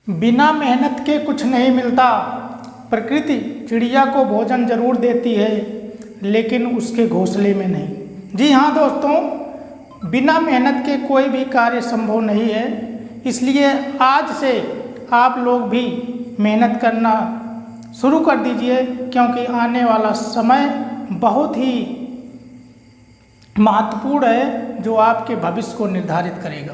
बिना मेहनत के कुछ नहीं मिलता। प्रकृति चिड़िया को भोजन जरूर देती है, लेकिन उसके घोंसले में नहीं। जी हाँ दोस्तों, बिना मेहनत के कोई भी कार्य संभव नहीं है। इसलिए आज से आप लोग भी मेहनत करना शुरू कर दीजिए, क्योंकि आने वाला समय बहुत ही महत्वपूर्ण है, जो आपके भविष्य को निर्धारित करेगा।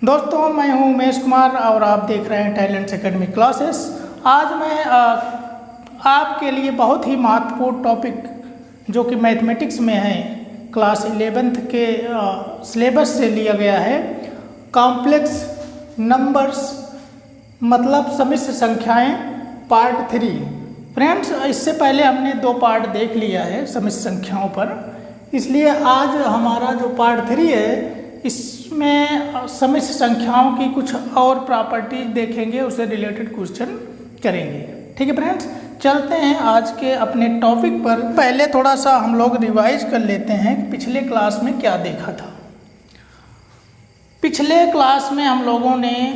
दोस्तों, मैं हूं उमेश कुमार और आप देख रहे हैं टैलेंट्स एकेडमी क्लासेस। आज मैं आपके लिए बहुत ही महत्वपूर्ण टॉपिक जो कि मैथमेटिक्स में है, क्लास 11th के सिलेबस से लिया गया है, कॉम्प्लेक्स नंबर्स मतलब सम्मिश्र संख्याएं, पार्ट 3। फ्रेंड्स, इससे पहले हमने 2 पार्ट देख लिया है सम्मिश्र संख्याओं पर, इसलिए आज हमारा जो पार्ट 3 है इसमें सम्मिश्र संख्याओं की कुछ और प्रॉपर्टीज देखेंगे, उससे रिलेटेड क्वेश्चन करेंगे। ठीक है फ्रेंड्स, चलते हैं आज के अपने टॉपिक पर। पहले थोड़ा सा हम लोग रिवाइज कर लेते हैं कि पिछले क्लास में क्या देखा था। पिछले क्लास में हम लोगों ने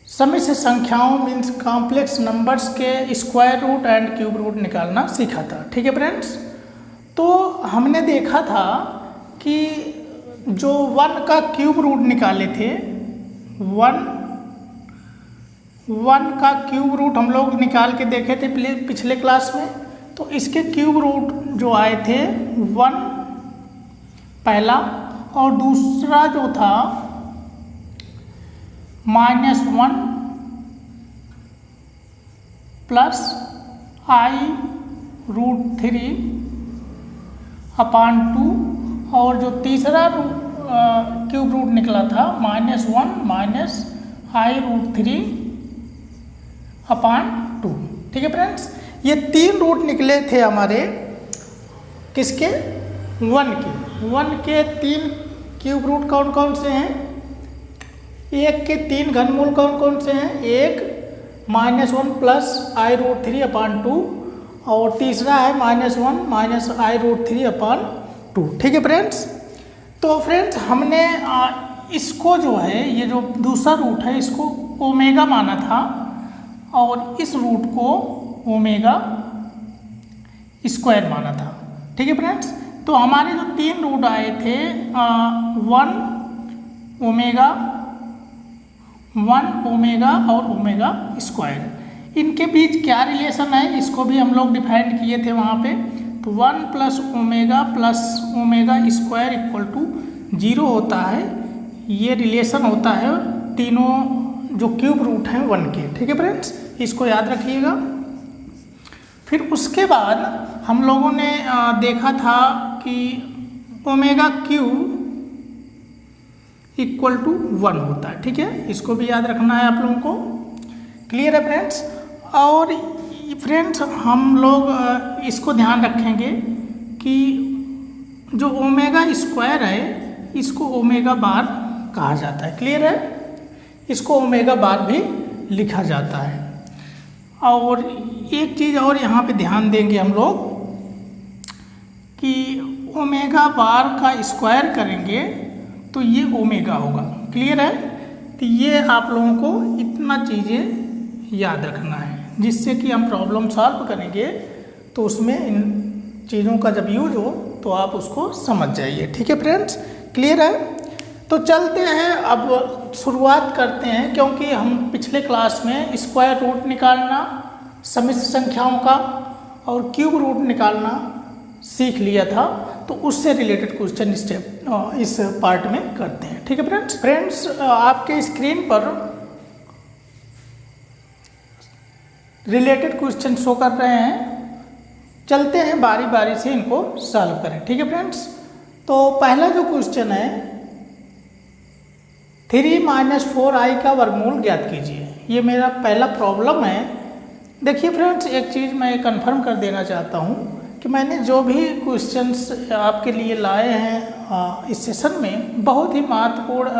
सम्मिश्र संख्याओं मीन्स कॉम्प्लेक्स नंबर्स के square root and cube root निकालना सीखा था। ठीक है फ्रेंड्स, तो हमने देखा था कि जो 1 का क्यूब रूट निकाले थे, 1 का क्यूब रूट हम लोग निकाल के देखे थे पिछले क्लास में। तो इसके क्यूब रूट जो आए थे 1 पहला, और दूसरा जो था -1 प्लस i√3 अपॉन 2, और जो तीसरा क्यूब रूट निकला था -1 माइनस i√3 अपॉन 2। ठीक है फ्रेंड्स, ये 3 रूट निकले थे हमारे किसके, 1 के 3 क्यूब रूट कौन कौन से हैं, 1 के 3 घनमूल कौन कौन से हैं, 1 -1 प्लस i√3 अपॉन 2, और तीसरा है -1 माइनस i√3 अपॉन 2। ठीक है फ्रेंड्स, तो फ्रेंड्स हमने इसको जो है, ये जो दूसरा रूट है इसको ओमेगा माना था, और इस रूट को ओमेगा स्क्वायर माना था। ठीक है फ्रेंड्स, तो हमारे जो 3 रूट आए थे 1 ओमेगा और ओमेगा स्क्वायर, इनके बीच क्या रिलेशन है इसको भी हम लोग डिफाइन किए थे वहाँ पे। तो 1 plus omega square equal to 0 होता है, ये रिलेशन होता है तीनों जो क्यूब रूट हैं 1 के। ठीक है फ्रेंड्स, इसको याद रखिएगा। फिर उसके बाद हम लोगों ने देखा था कि ओमेगा क्यूब इक्वल टू 1 होता है। ठीक है, इसको भी याद रखना है आप लोगों को। क्लियर है फ्रेंड्स, और फ्रेंड्स हम लोग इसको ध्यान रखेंगे कि जो ओमेगा स्क्वायर है इसको ओमेगा बार कहा जाता है। क्लियर है, इसको ओमेगा बार भी लिखा जाता है। और एक चीज़ और यहाँ पे ध्यान देंगे हम लोग कि ओमेगा बार का स्क्वायर करेंगे तो ये ओमेगा होगा। क्लियर है, तो ये आप लोगों को इतना चीज़ें याद रखना है, जिससे कि हम प्रॉब्लम सॉल्व करेंगे तो उसमें इन चीज़ों का जब यूज हो तो आप उसको समझ जाइए। ठीक है फ्रेंड्स, क्लियर है, तो चलते हैं अब शुरुआत करते हैं, क्योंकि हम पिछले क्लास में स्क्वायर रूट निकालना सम्मिश्र संख्याओं का और क्यूब रूट निकालना सीख लिया था, तो उससे रिलेटेड क्वेश्चन इस पार्ट में करते हैं। ठीक है फ्रेंड्स, आपके स्क्रीन पर रिलेटेड क्वेश्चन शो कर रहे हैं, चलते हैं बारी बारी से इनको सॉल्व करें। ठीक है फ्रेंड्स, तो पहला जो क्वेश्चन है 3 - 4i का वर्गमूल ज्ञात कीजिए। ये मेरा पहला प्रॉब्लम है। देखिए फ्रेंड्स, एक चीज़ मैं कंफर्म कर देना चाहता हूँ कि मैंने जो भी क्वेश्चंस आपके लिए लाए हैं इस सेशन में, बहुत ही महत्वपूर्ण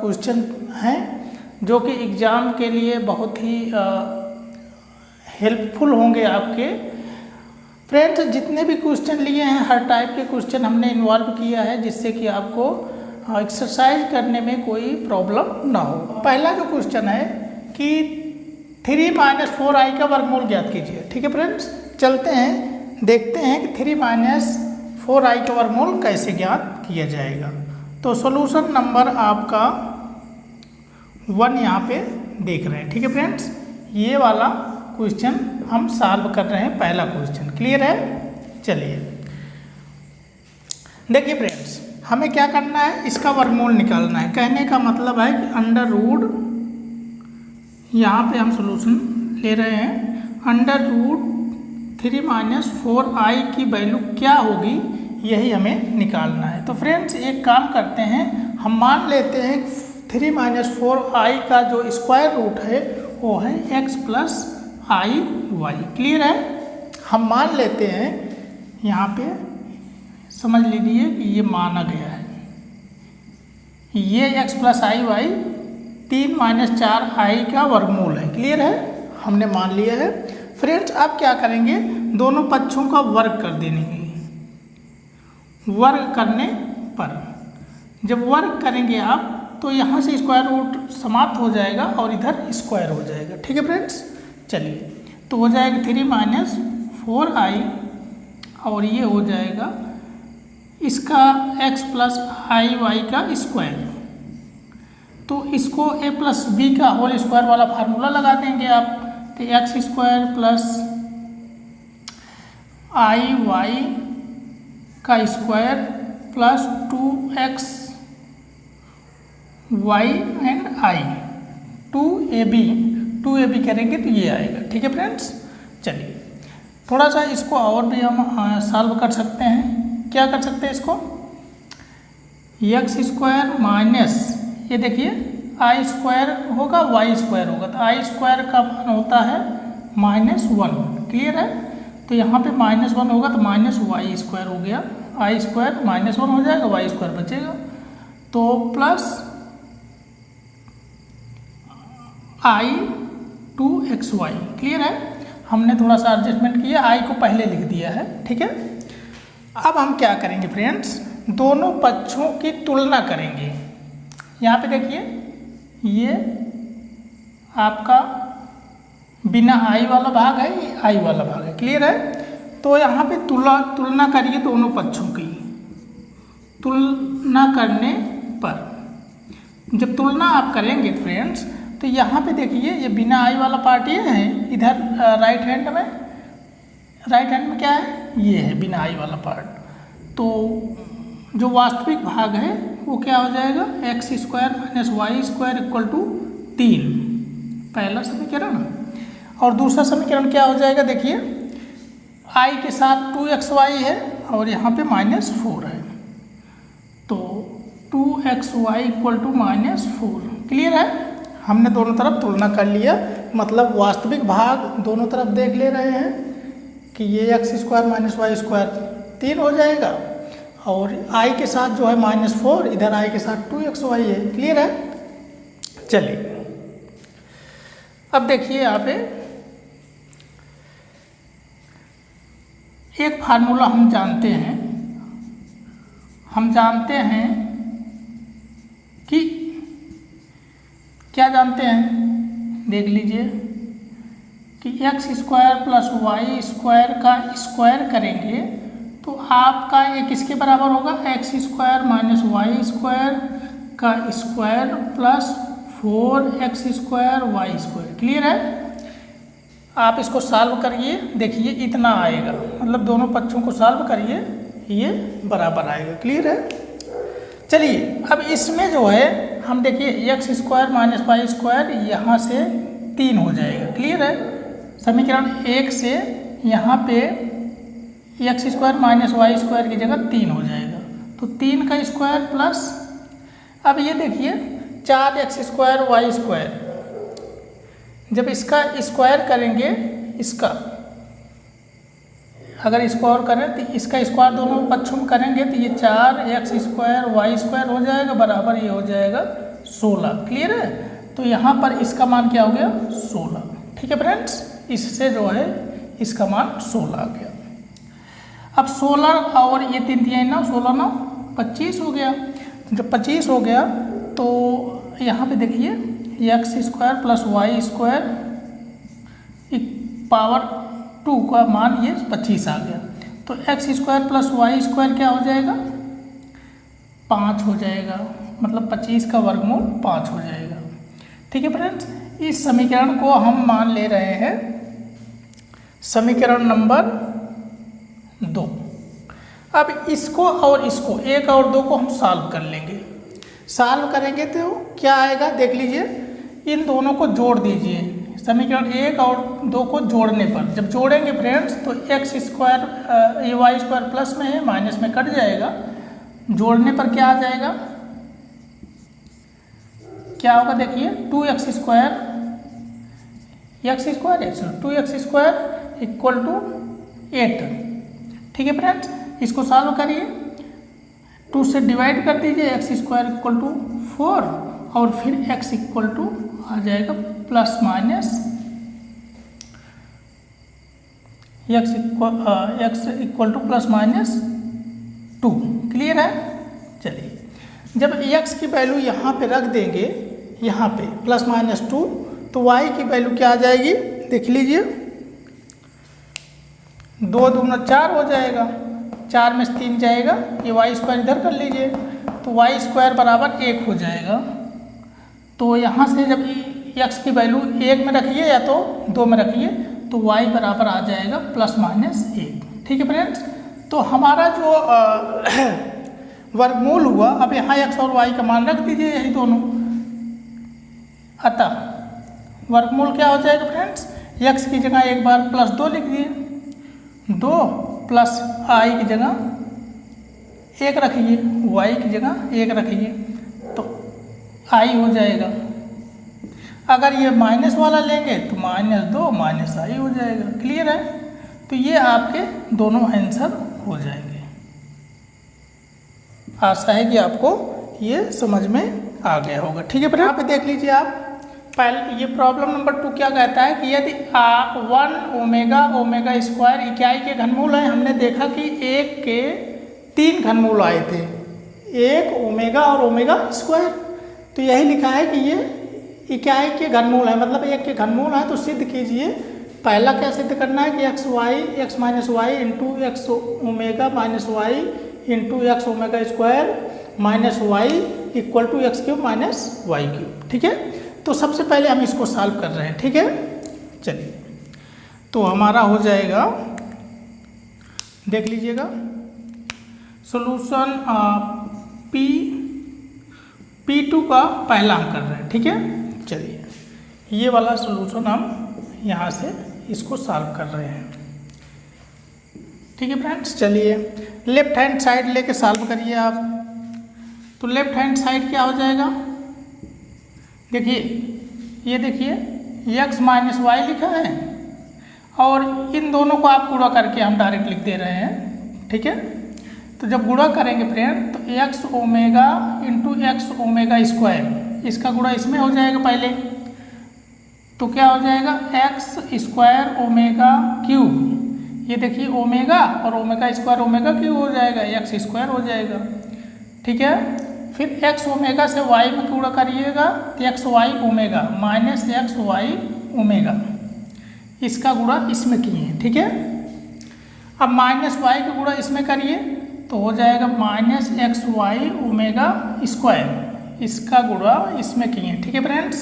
क्वेश्चन हैं, जो कि एग्ज़ाम के लिए बहुत ही हेल्पफुल होंगे आपके। फ्रेंड्स, जितने भी क्वेश्चन लिए हैं हर टाइप के क्वेश्चन हमने इन्वॉल्व किया है, जिससे कि आपको एक्सरसाइज करने में कोई प्रॉब्लम ना हो। पहला जो क्वेश्चन है कि 3 - 4i का वर्गमूल ज्ञात कीजिए। ठीक है फ्रेंड्स, चलते हैं देखते हैं कि 3 - 4i का वर्गमूल कैसे ज्ञात किया जाएगा। तो सॉल्यूशन नंबर आपका 1 यहाँ पे देख रहे हैं। ठीक है फ्रेंड्स, ये वाला क्वेश्चन हम सॉल्व कर रहे हैं, पहला क्वेश्चन। क्लियर है? चलिए देखिए फ्रेंड्स, हमें क्या करना है, इसका वर्गमूल निकालना है। कहने का मतलब है कि अंडर रूट, यहाँ पे हम सॉल्यूशन ले रहे हैं, अंडर रूट 3 - 4i की वैल्यू क्या होगी, यही हमें निकालना है। तो फ्रेंड्स एक काम करते हैं, हम मान लेते हैं 3 - 4i का जो स्क्वायर रूट है वो है x + iy। क्लियर है? हम मान लेते हैं, यहाँ पे समझ लीजिए कि ये माना गया है, ये x + iy 3 - 4i का वर्गमूल है। क्लियर है? हमने मान लिया है। फ्रेंड्स अब क्या करेंगे, दोनों पक्षों का वर्ग कर देंगे। वर्ग करने पर जब वर्ग करेंगे आप तो यहाँ से स्क्वायर रूट समाप्त हो जाएगा और इधर स्क्वायर हो जाएगा। ठीक है फ्रेंड्स, चलिए तो हो जाएगा 3 - 4i और ये हो जाएगा इसका x + iy का स्क्वायर। तो इसको a + b का होल स्क्वायर वाला फार्मूला लगा देंगे आप। तो x² + iy का square plus 2x y and i 2ab करेंगे तो ये आएगा। ठीक है फ्रेंड्स, चलिए थोड़ा सा इसको और भी हम सॉल्व कर सकते हैं। क्या कर सकते हैं इसको, x² माइनस, ये देखिए i² होगा y² होगा, तो i² का मान होता है -1। क्लियर है? तो यहाँ पे -1 होगा तो -y² हो गया, i² -1 हो जाएगा, y² बचेगा। तो प्लस i 2xy। क्लियर है? हमने थोड़ा सा एडजस्टमेंट किया, i को पहले लिख दिया है। ठीक है, अब हम क्या करेंगे फ्रेंड्स, दोनों पक्षों की तुलना करेंगे। यहाँ पे देखिए ये आपका बिना i वाला भाग है, ये i वाला भाग है। क्लियर है? तो यहाँ पे तुलना करिए दोनों पक्षों की। तुलना करने पर जब तुलना आप करेंगे फ्रेंड्स, तो यहाँ पे देखिए ये बिना i वाला पार्ट ये है, इधर राइट हैंड में क्या है, ये है बिना i वाला पार्ट। तो जो वास्तविक भाग है वो क्या हो जाएगा, x² - y² = 3, पहला समीकरण। और दूसरा समीकरण क्या हो जाएगा, देखिए i के साथ 2xy है और यहाँ पे -4 है, तो 2xy = -4। क्लियर है? हमने दोनों तरफ तुलना कर लिया, मतलब वास्तविक भाग दोनों तरफ देख ले रहे हैं कि ये x² - y² 3 हो जाएगा और i के साथ जो है -4, इधर i के साथ 2xy है। क्लियर है? चलिए अब देखिए यहाँ पे एक फार्मूला हम जानते हैं कि क्या जानते हैं, देख लीजिए कि x² + y² का स्क्वायर करेंगे तो आपका ये किसके बराबर होगा, x² - y² का square plus 4x² y²। Clear है? आप इसको सॉल्व करिए, देखिए इतना आएगा, मतलब दोनों पक्षों को सॉल्व करिए, ये बराबर आएगा। क्लियर है? चलिए अब इसमें जो है हम देखिए x² - y² यहाँ से 3 हो जाएगा। क्लियर है? समीकरण 1 से यहाँ पे x² - y² की जगह 3 हो जाएगा, तो 3 का स्क्वायर प्लस, अब ये देखिए 4x² y², जब इसका स्क्वायर करेंगे, इसका अगर इसको और करें तो इसका स्क्वायर दोनों पक्षों में करेंगे तो ये 4x² y² हो जाएगा, बराबर ये हो जाएगा 16। क्लियर है? तो यहाँ पर इसका मान क्या हो गया, 16। ठीक है फ्रेंड्स, इससे जो है इसका मान 16 आ गया। अब 16 और ये 3 9, 16 9 25 हो गया। जब 25 हो गया तो यहाँ पे देखिए x² + y² पावर 2 का मान ये 25 आ गया। तो x² + y² क्या हो जाएगा? 5 हो जाएगा, मतलब 25 का वर्गमूल 5 हो जाएगा। ठीक है फ्रेंड्स, इस समीकरण को हम मान ले रहे हैं समीकरण नंबर 2। अब इसको और इसको 1 और 2 को हम सॉल्व कर लेंगे। सॉल्व करेंगे तो क्या आएगा देख लीजिए, इन दोनों को जोड़ दीजिए। समीकरण 1 और 2 को जोड़ने पर, जब जोड़ेंगे फ्रेंड्स तो x² y² प्लस में है, माइनस में कट जाएगा। जोड़ने पर क्या आ जाएगा, क्या होगा देखिए, 2x² 8। ठीक है फ्रेंड्स, इसको सॉल्व करिए, 2 से डिवाइड कर दीजिए, x² = 4 और फिर x आ जाएगा प्लस माइनस x = +-2। क्लियर है? चलिए, जब x की वैल्यू यहाँ पे रख देंगे, यहाँ पे +-2, तो y की वैल्यू क्या आ जाएगी देख लीजिए, 2 दूना 4 हो जाएगा, 4 में से 3 जाएगा, ये y² इधर कर लीजिए, तो y² बराबर 1 हो जाएगा। तो यहाँ से जब x की वैल्यू 1 में रखिए या तो 2 में रखिए, तो y बराबर आ जाएगा +-1। ठीक है फ्रेंड्स, तो हमारा जो वर्गमूल हुआ, अब यहाँ x और y का मान रख दीजिए, यही दोनों। अतः वर्गमूल क्या हो जाएगा फ्रेंड्स, x की जगह एक बार +2 लिख दिए, 2 प्लस i की जगह 1 रखिए, y की जगह 1 रखिए, तो i हो जाएगा। अगर ये माइनस वाला लेंगे तो -2 -i हो जाएगा। क्लियर है? तो ये आपके दोनों आंसर हो जाएंगे। आशा है कि आपको ये समझ में आ गया होगा। ठीक है, यहाँ पे देख लीजिए आप, पहले ये प्रॉब्लम नंबर 2 क्या कहता है कि यदि 1 इकाई के घनमूल है। हमने देखा कि 1 के 3 घनमूल आए थे, 1 ओमेगा और ओमेगा²। तो यही लिखा है कि ये इकाई के घनमूल है, मतलब 1 के घनमूल है। तो सिद्ध कीजिए, पहला क्या सिद्ध करना है कि x y - y × x omega - y × x ओमेगा² - y = x³ - y³। ठीक है, तो सबसे पहले हम इसको सॉल्व कर रहे हैं। ठीक है, चलिए, तो हमारा हो जाएगा, देख लीजिएगा, सॉल्यूशन P2 का पहला हम कर रहे हैं। ठीक है, चलिए, ये वाला सॉल्यूशन हम यहाँ से इसको सॉल्व कर रहे हैं। ठीक है फ्रेंड्स, चलिए, लेफ्ट हैंड साइड लेके सॉल्व करिए आप। तो लेफ्ट हैंड साइड क्या हो जाएगा, देखिए, ये देखिए x - y लिखा है और इन दोनों को आप गुणा करके हम डायरेक्ट लिख दे रहे हैं। ठीक है, तो जब गुणा करेंगे फ्रेंड, तो x ओमेगा × x ओमेगा², इसका गुणा इसमें हो जाएगा पहले, तो क्या हो जाएगा x² ओमेगा³। ये देखिए ओमेगा और ओमेगा² ओमेगा³ हो जाएगा, x² हो जाएगा। ठीक है, फिर x ओमेगा से y में गुणा करिएगा, तो xy ओमेगा -xy ओमेगा, इसका गुणा इसमें किए। ठीक है, अब -y का गुणा इसमें करिए, तो हो जाएगा -xy ओमेगा², इसका गुणा इसमें किए। ठीक है फ्रेंड्स,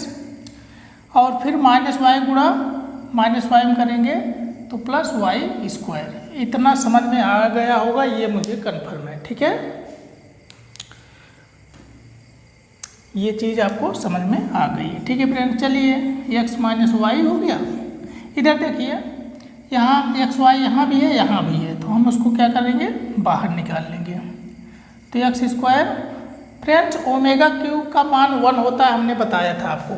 और फिर -y गुणा -y में करेंगे तो +y²। इतना समझ में आ गया होगा, ये मुझे कन्फर्म है। ठीक है, ये चीज़ आपको समझ में आ गई है। ठीक है फ्रेंड, चलिए, x - y हो गया। इधर देखिए, यहाँ xy यहाँ भी है, यहाँ भी है, तो हम उसको क्या करेंगे, बाहर निकाल लेंगे। तो x² फ्रेंड्स ओमेगा³ का मान 1 होता है, हमने बताया था आपको,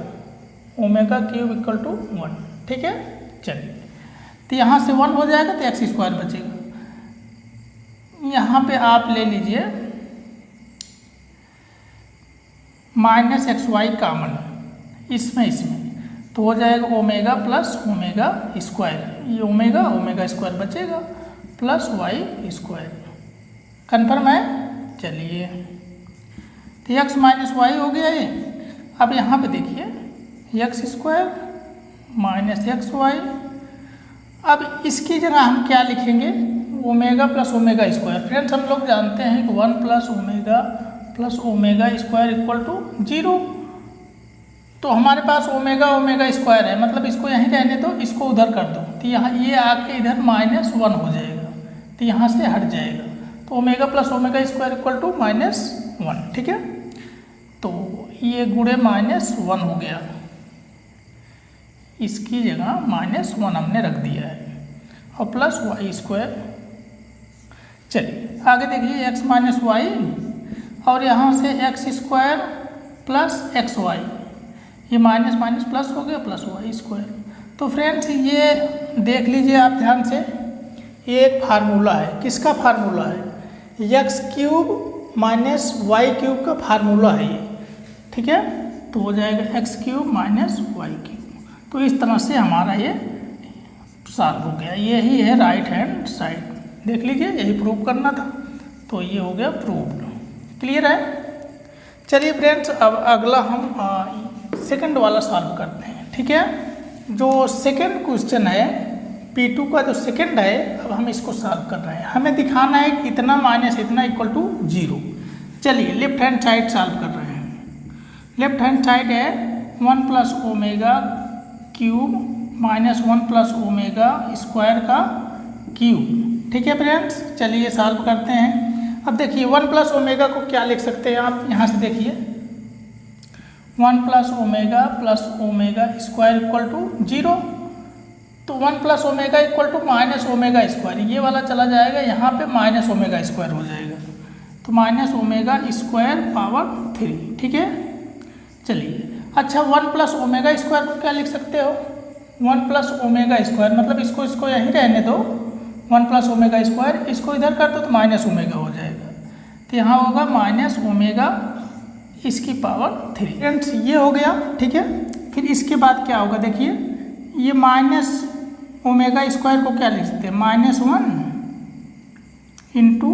ओमेगा³ = 1। ठीक है, चलिए, तो यहाँ से 1 हो जाएगा, तो x² बचेगा। यहाँ पे आप ले लीजिए -xy कॉमन, इसमें तो हो जाएगा ओमेगा + ओमेगा², ये ओमेगा² बचेगा +y²। कन्फर्म है? चलिए, तो x माइनस वाई हो गया ये। अब यहाँ पे देखिए x square minus x y. अब इसकी जगह हम क्या लिखेंगे, omega plus omega square. Friends हम लोग जानते हैं कि 1 plus omega square equal to 0। तो हमारे पास ओमेगा ओमेगा स्क्वायर है, मतलब इसको यहीं रहने दो, इसको उधर कर दो, तो यहाँ ये आके इधर -1 हो जाएगा, तो यहाँ से हट जाएगा। तो omega plus omega square equal to -1, ठीक है। तो ये गुणे -1 हो गया, इसकी जगह -1 हमने रख दिया है, और प्लस वाई स्क्वायर। चलिए आगे देखिए x माइनस वाई, और यहाँ से x square plus x y, ये माइनस माइनस प्लस हो गया, प्लस वाई स्क्वायर। तो फ्रेंड्स ये देख लीजिए आप ध्यान से, ये एक फार्मूला है। किसका फार्मूला है, x cube minus y cube का फार्मूला है ये, ठीक है। तो हो जाएगा x cube minus y cube. तो इस तरह से हमारा ये सॉल्व हो गया। यही है राइट हैंड साइड, देख लीजिए, यही प्रूव करना था, तो ये हो गया प्रूव्ड। क्लियर है। चलिए फ्रेंड्स अब अगला हम सेकंड वाला सॉल्व करते हैं, ठीक है। जो सेकंड क्वेश्चन है P2 का जो सेकंड है, अब हम इसको सॉल्व कर रहे हैं। हमें दिखाना है कि इतना माइनस इतना इक्वल टू 0। चलिए लेफ्ट हैंड साइड सॉल्व कर रहे हैं। लेफ्ट हैंड साइड है 1 plus omega cube minus 1 plus omega square का क्यूब, ठीक है फ्रेंड्स। चलिए सॉल्व करते हैं। अब देखिए 1 प्लस ओमेगा को क्या लिख सकते हैं आप, यहाँ से देखिए 1 plus omega square equal to 0। तो 1 plus omega equal to minus omega square, ये वाला चला जाएगा, यहाँ पे माइनस ओमेगा स्क्वायर हो जाएगा, तो माइनस ओमेगा स्क्वायर पावर 3, ठीक है। चलिए अच्छा 1 प्लस ओमेगा स्क्वायर को क्या लिख सकते हो, 1 प्लस ओमेगा स्क्वायर, मतलब इसको यहीं रहने दो, 1 प्लस ओमेगा स्क्वायर, इसको इधर कर दो तो माइनस ओमेगा हो जाएगा, तो यहाँ होगा माइनस ओमेगा इसकी पावर 3। फ्रेंड्स ये हो गया, ठीक है। फिर इसके बाद क्या होगा, देखिए ये माइनस ओमेगा स्क्वायर को क्या लिख सकते हैं, -1 इंटू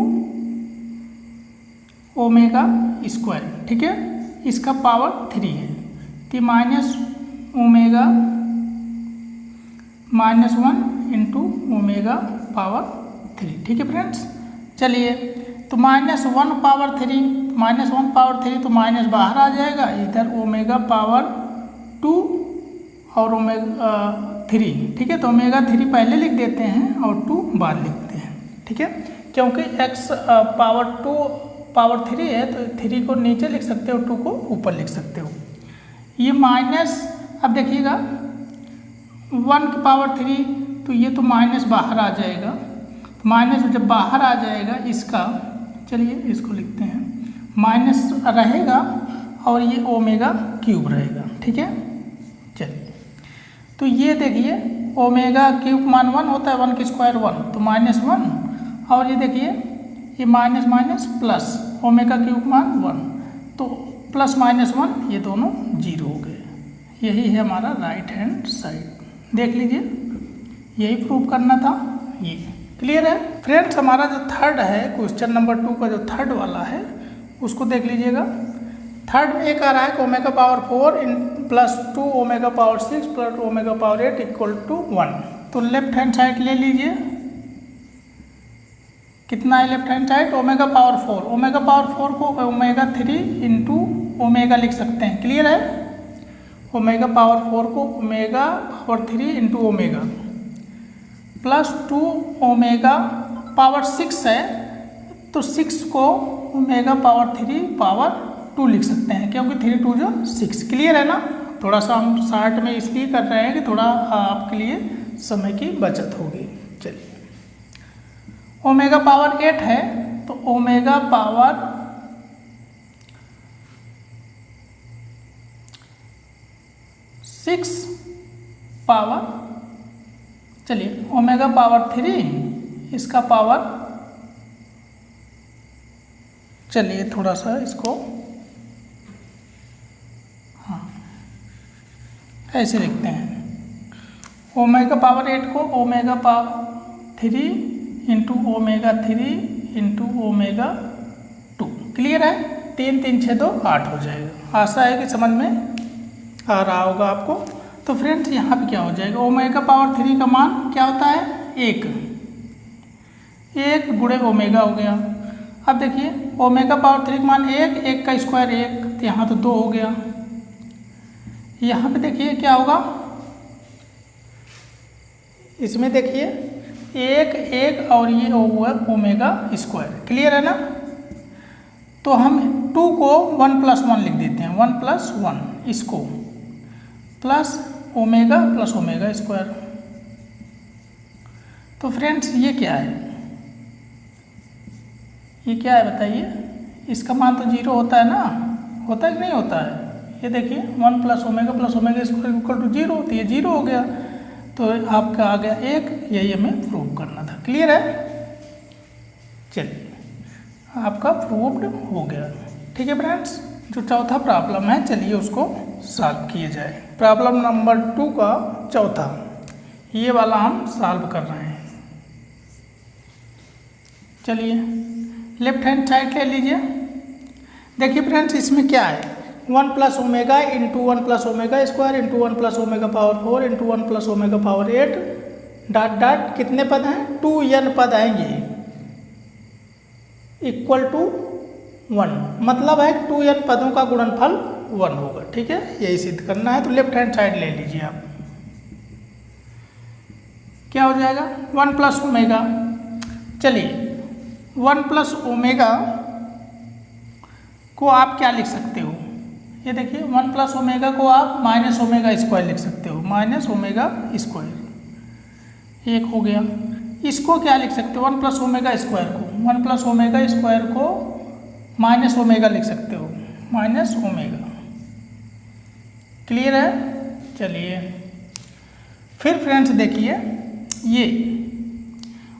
ओमेगा स्क्वायर, ठीक है, इसका पावर 3 है, तो minus omega -1 into omega power 3, ठीक है फ्रेंड्स। चलिए तो -1 पावर 3, -1 पावर 3 तो माइनस बाहर आ जाएगा, इधर ओमेगा पावर 2 और ओमेगा 3, ठीक है। तो ओमेगा 3 पहले लिख देते हैं और 2 बाद लिखते हैं, ठीक है, क्योंकि x पावर 2 पावर 3 है, तो 3 को नीचे लिख सकते हो, 2 को ऊपर लिख सकते हो। ये माइनस, अब देखिएगा 1 की पावर 3, तो ये तो माइनस बाहर आ जाएगा, माइनस जब बाहर आ जाएगा इसका, चलिए इसको लिखते हैं, माइनस रहेगा और ये ओमेगा क्यूब रहेगा, ठीक है। चलिए तो ये देखिए ओमेगा क्यूब मान 1 होता है, 1 की स्क्वायर 1, तो -1, और ये देखिए ये minus minus plus omega cube मान 1, तो प्लस -1 ये दोनों 0 हो गए। यही है हमारा राइट हैंड साइड, देख लीजिए, यही प्रूव करना था। ये क्लियर है फ्रेंड्स। हमारा जो थर्ड है क्वेश्चन नंबर 2 का जो थर्ड वाला है उसको देख लीजिएगा। थर्ड में एक आ रहा है कि omega power 4 plus 2 omega power 6 plus omega power 8 equal to 1। तो लेफ्ट हैंड साइड ले लीजिए, कितना है left hand side, omega power 4, omega power 4 को ओमेगा 3 इंटू ओमेगा लिख सकते हैं, क्लियर है। ओमेगा पावर 4 को omega power 3 into omega plus 2 omega power 6 है, तो 6 को ओमेगा पावर 3 पावर 2 लिख सकते हैं, क्योंकि 3 2 जो 6, क्लियर है ना। थोड़ा सा हम शार्ट में इसलिए कर रहे हैं कि थोड़ा आपके लिए समय की बचत होगी। चलिए ओमेगा पावर 8 है, तो ओमेगा पावर 6 पावर, चलिए ओमेगा पावर 3 इसका पावर, चलिए थोड़ा सा इसको हाँ ऐसे लिखते हैं, ओमेगा पावर 8 को omega power 3 into omega 3 into omega 2, clear है। 3 3 6 2 8 हो जाएगा। आशा है कि समझ में आ रहा होगा आपको। तो फ्रेंड्स यहाँ पे क्या हो जाएगा, ओमेगा पावर 3 का मान क्या होता है, 1 गुणे ओमेगा हो गया। अब देखिए ओमेगा पावर 3 का मान 1 का स्क्वायर 1, तो यहाँ तो 2 हो गया। यहाँ पे देखिए क्या होगा, इसमें देखिए 1 और ये हुआ ओमेगा स्क्वायर, क्लियर है ना। तो हम 2 को 1 + 1 लिख देते हैं, 1 + 1 इसको प्लस ओमेगा स्क्वायर। तो फ्रेंड्स ये क्या है, ये क्या है बताइए, इसका मान तो 0 होता है ना, होता है कि नहीं होता है। ये देखिए 1 + ओमेगा स्क्वायर इक्वल टू 0, तो ये 0 हो गया। तो आपका आ गया 1, यही हमें प्रूव करना था, क्लियर है। चलिए आपका प्रूव्ड हो गया, ठीक है फ्रेंड्स। जो चौथा प्रॉब्लम है चलिए उसको सॉल्व किया जाए। प्रॉब्लम नंबर 2 का चौथा, ये वाला हम सॉल्व कर रहे हैं। चलिए लेफ्ट हैंड साइड ले लीजिए। देखिए फ्रेंड्स इसमें क्या है, 1 + omega into 1 + omega square into 1 + omega power 4 into 1 + omega power 8 dot dot कितने पद हैं, 2n पद आएंगे इक्वल टू 1, मतलब है 2n पदों का गुणनफल 1 होगा, ठीक है। यही सिद्ध करना है। तो लेफ्ट हैंड साइड ले लीजिए आप, क्या हो जाएगा 1 + ओमेगा। चलिए 1 + ओमेगा को आप क्या लिख सकते हो, ये देखिए 1 + ओमेगा को आप -ओमेगा स्क्वायर लिख सकते हो, -ओमेगा स्क्वायर, एक हो गया। इसको क्या लिख सकते हो, 1 + ओमेगा स्क्वायर को, 1 + ओमेगा स्क्वायर को -ओमेगा लिख सकते हो, -ओमेगा, क्लियर है। चलिए फिर फ्रेंड्स देखिए ये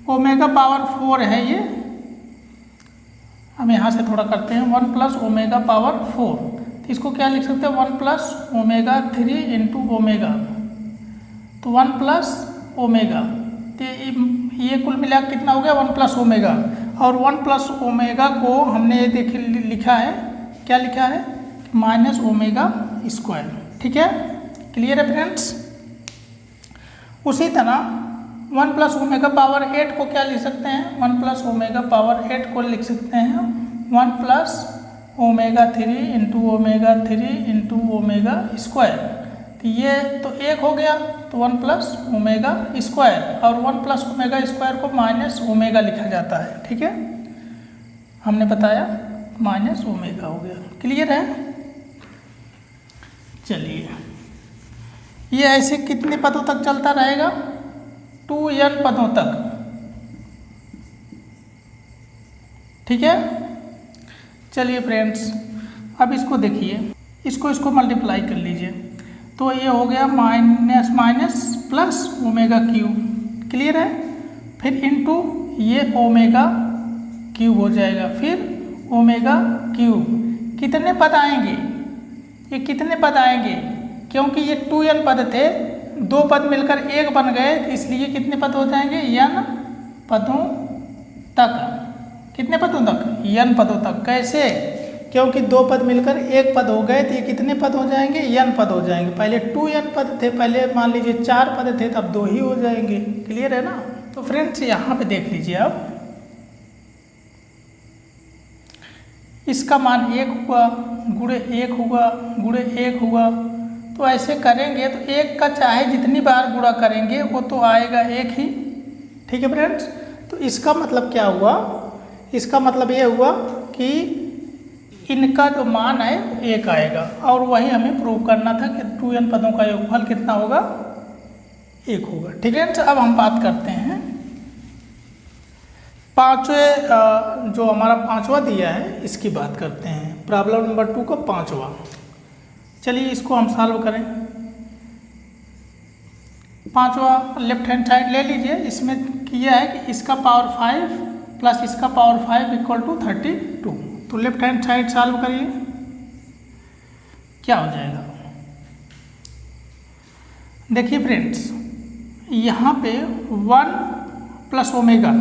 ओमेगा पावर 4 है, ये हम यहाँ से थोड़ा करते हैं, 1 + ओमेगा पावर 4, तो इसको क्या लिख सकते हैं 1 + ओमेगा 3 इंटू ओमेगा, तो 1 + ओमेगा, तो ये कुल मिला कितना हो गया 1 + ओमेगा। और 1 + ओमेगा को हमने देखिए लिखा है, क्या लिखा है, -ओमेगा स्क्वायर, ठीक है, क्लियर है फ्रेंड्स। उसी तरह 1 + ओमेगा पावर 8 को क्या लिख सकते हैं, 1 + ओमेगा पावर 8 को लिख सकते हैं 1 + omega 3 into omega 3 into omega square, तो ये तो 1 हो गया, तो 1 + ओमेगा स्क्वायर, और 1 + ओमेगा स्क्वायर को -ओमेगा लिखा जाता है, ठीक है, हमने बताया -ओमेगा हो गया, क्लियर है। चलिए ये ऐसे कितने पदों तक चलता रहेगा, 2n पदों तक, ठीक है। चलिए फ्रेंड्स अब इसको देखिए, इसको मल्टीप्लाई कर लीजिए, तो ये हो गया माइनस ओमेगा क्यूब, क्लियर है। फिर इनटू ये ओमेगा क्यूब हो जाएगा, फिर ओमेगा क्यूब, कितने पद आएंगे, ये कितने पद आएंगे, क्योंकि ये 2n पद थे, 2 पद मिलकर 1 बन गए, इसलिए कितने पद हो जाएंगे, n पदों तक, कितने पदों तक, n पदों तक। कैसे, क्योंकि 2 पद मिलकर 1 पद हो गए, तो ये कितने पद हो जाएंगे, n पद हो जाएंगे। पहले 2n पद थे, पहले मान लीजिए 4 पद थे, तब 2 ही हो जाएंगे, क्लियर है ना। तो फ्रेंड्स यहाँ पे देख लीजिए अब, इसका मान 1 हुआ, गुणे 1 हुआ, गुणे 1 हुआ, तो ऐसे करेंगे तो 1 का चाहे जितनी बार गुणा करेंगे वो तो आएगा 1 ही, ठीक है फ्रेंड्स। तो इसका मतलब क्या हुआ, इसका मतलब ये हुआ कि इनका जो मान है 1 आएगा, और वही हमें प्रूव करना था कि 2n पदों का योगफल कितना होगा, 1 होगा, ठीक है। अब हम बात करते हैं पांचवें, जो हमारा 5वां दिया है इसकी बात करते हैं, प्रॉब्लम नंबर 2 का 5वां। चलिए इसको हम सॉल्व करें। 5वां लेफ्ट हैंड साइड ले लीजिए, इसमें किया है कि इसका पावर 5 प्लस इसका पावर 5 इक्वल टू 32, तो लेफ्ट हैंड साइड सॉल्व करिए, क्या हो जाएगा। देखिए फ्रेंड्स यहाँ पे 1 + omega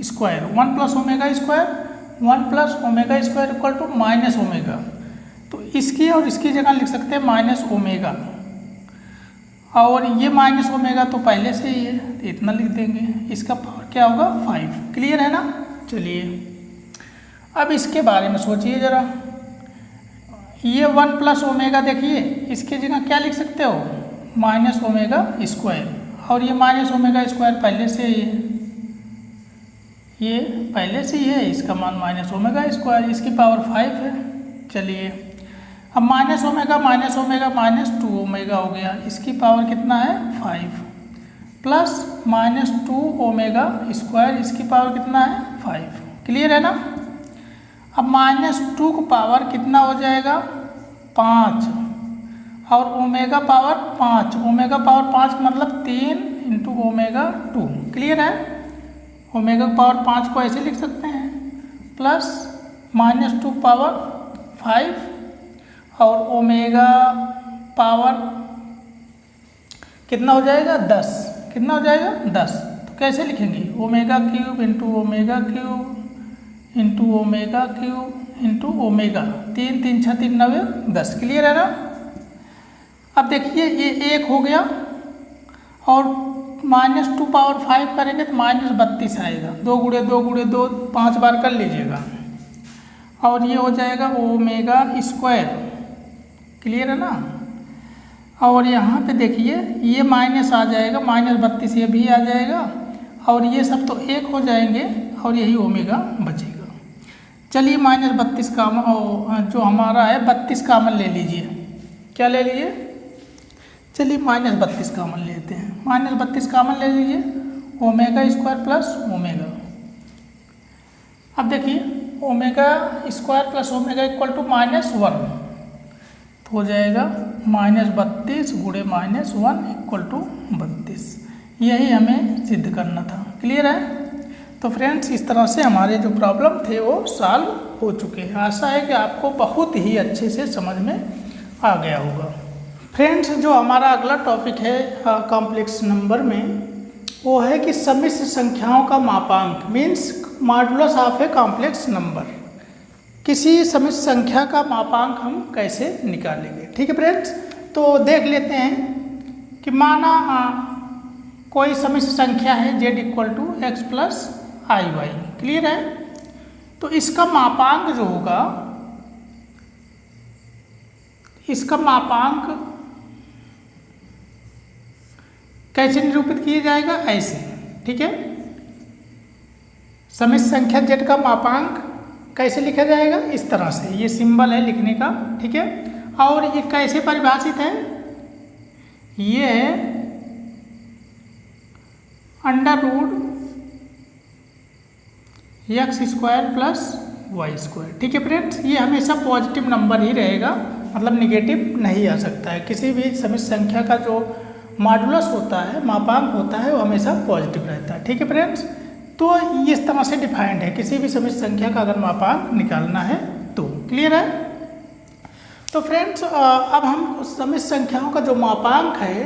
square, 1 + omega square 1 plus omega square equal to minus omega. तो इसकी और इसकी जगह लिख सकते हैं माइनस ओमेगा, और ये माइनस ओमेगा तो पहले से ही है तो इतना लिख देंगे। इसका पावर क्या होगा 5। क्लियर है ना। चलिए अब इसके बारे में सोचिए ज़रा। ये 1 प्लस ओमेगा देखिए, इसकी जगह क्या लिख सकते हो माइनस ओमेगा स्क्वायर, और ये माइनस ओमेगा स्क्वायर पहले से ही है, ये पहले से ही है, इसका मान माइनस ओमेगा स्क्वायर, इसकी पावर 5 है। चलिए अब माइनस ओमेगा माइनस 2 ओमेगा हो गया, इसकी पावर कितना है 5, प्लस माइनस 2 ओमेगा स्क्वायर, इसकी पावर कितना है 5। क्लियर है ना। अब माइनस 2 का पावर कितना हो जाएगा 5, और ओमेगा पावर 5, ओमेगा पावर 5 मतलब 3 इंटू ओमेगा 2। क्लियर है। ओमेगा पावर 5 को ऐसे लिख सकते हैं, प्लस माइनस 2 पावर 5 और ओमेगा पावर कितना हो जाएगा 10। कितना हो जाएगा 10। तो कैसे लिखेंगे omega cube into omega cube into omega cube into omega, 3 3 6 3 9 10। Clear है ना। अब देखिए ये 1 हो गया, और माइनस 2 पावर 5 करेंगे तो माइनस 32 आएगा, 2 गुणे 2 गुणे 2 5 बार कर लीजिएगा, और ये हो जाएगा ओमेगा स्क्वायर। क्लियर है ना। और यहाँ पे देखिए ये माइनस आ जाएगा, माइनस 32 ये भी आ जाएगा, और ये सब तो 1 हो जाएंगे, और यही ओमेगा बचेगा। चलिए माइनस 32 कामन जो हमारा है 32 कामन ले लीजिए। क्या ले लीजिए, चलिए माइनस 32 कामन लेते हैं। माइनस 32 कामन ले लीजिए, ओमेगा स्क्वायर प्लस ओमेगा। अब देखिए omega square plus omega equal to -1, तो हो जाएगा -32 गुणे -1 इक्वल टू 32। यही हमें सिद्ध करना था। क्लियर है। तो फ्रेंड्स इस तरह से हमारे जो प्रॉब्लम थे वो सॉल्व हो चुके हैं। आशा है कि आपको बहुत ही अच्छे से समझ में आ गया होगा। फ्रेंड्स जो हमारा अगला टॉपिक है कॉम्प्लेक्स नंबर में, वो है कि सम्मिश्र संख्याओं का मापांक, means modulus of a complex number. किसी सम्मिश्र संख्या का मापांक हम कैसे निकालेंगे। ठीक है फ्रेंड्स, तो देख लेते हैं कि माना कोई सम्मिश्र संख्या है z equal to x plus i y. Clear है। तो इसका मापांक जो होगा, इसका मापांक कैसे निरूपित किया जाएगा, ऐसे। ठीक है। सम्मिश्र संख्या z का मापांक कैसे लिखा जाएगा, इस तरह से। ये सिंबल है लिखने का। ठीक है। और ये कैसे परिभाषित है, ये है √ x square plus y square. ठीक है फ्रेंड्स, ये हमेशा पॉजिटिव नंबर ही रहेगा, मतलब निगेटिव नहीं आ सकता है। किसी भी सम्मिश्र संख्या का जो मॉडुलस होता है, मापांक होता है, वो हमेशा पॉजिटिव रहता है। ठीक है फ्रेंड्स, तो इस तरह से डिफाइंड है। किसी भी सम्मिश्र संख्या का अगर मापांक निकालना है तो। क्लियर है। तो फ्रेंड्स अब हम सम्मिश्र संख्याओं का जो मापांक है,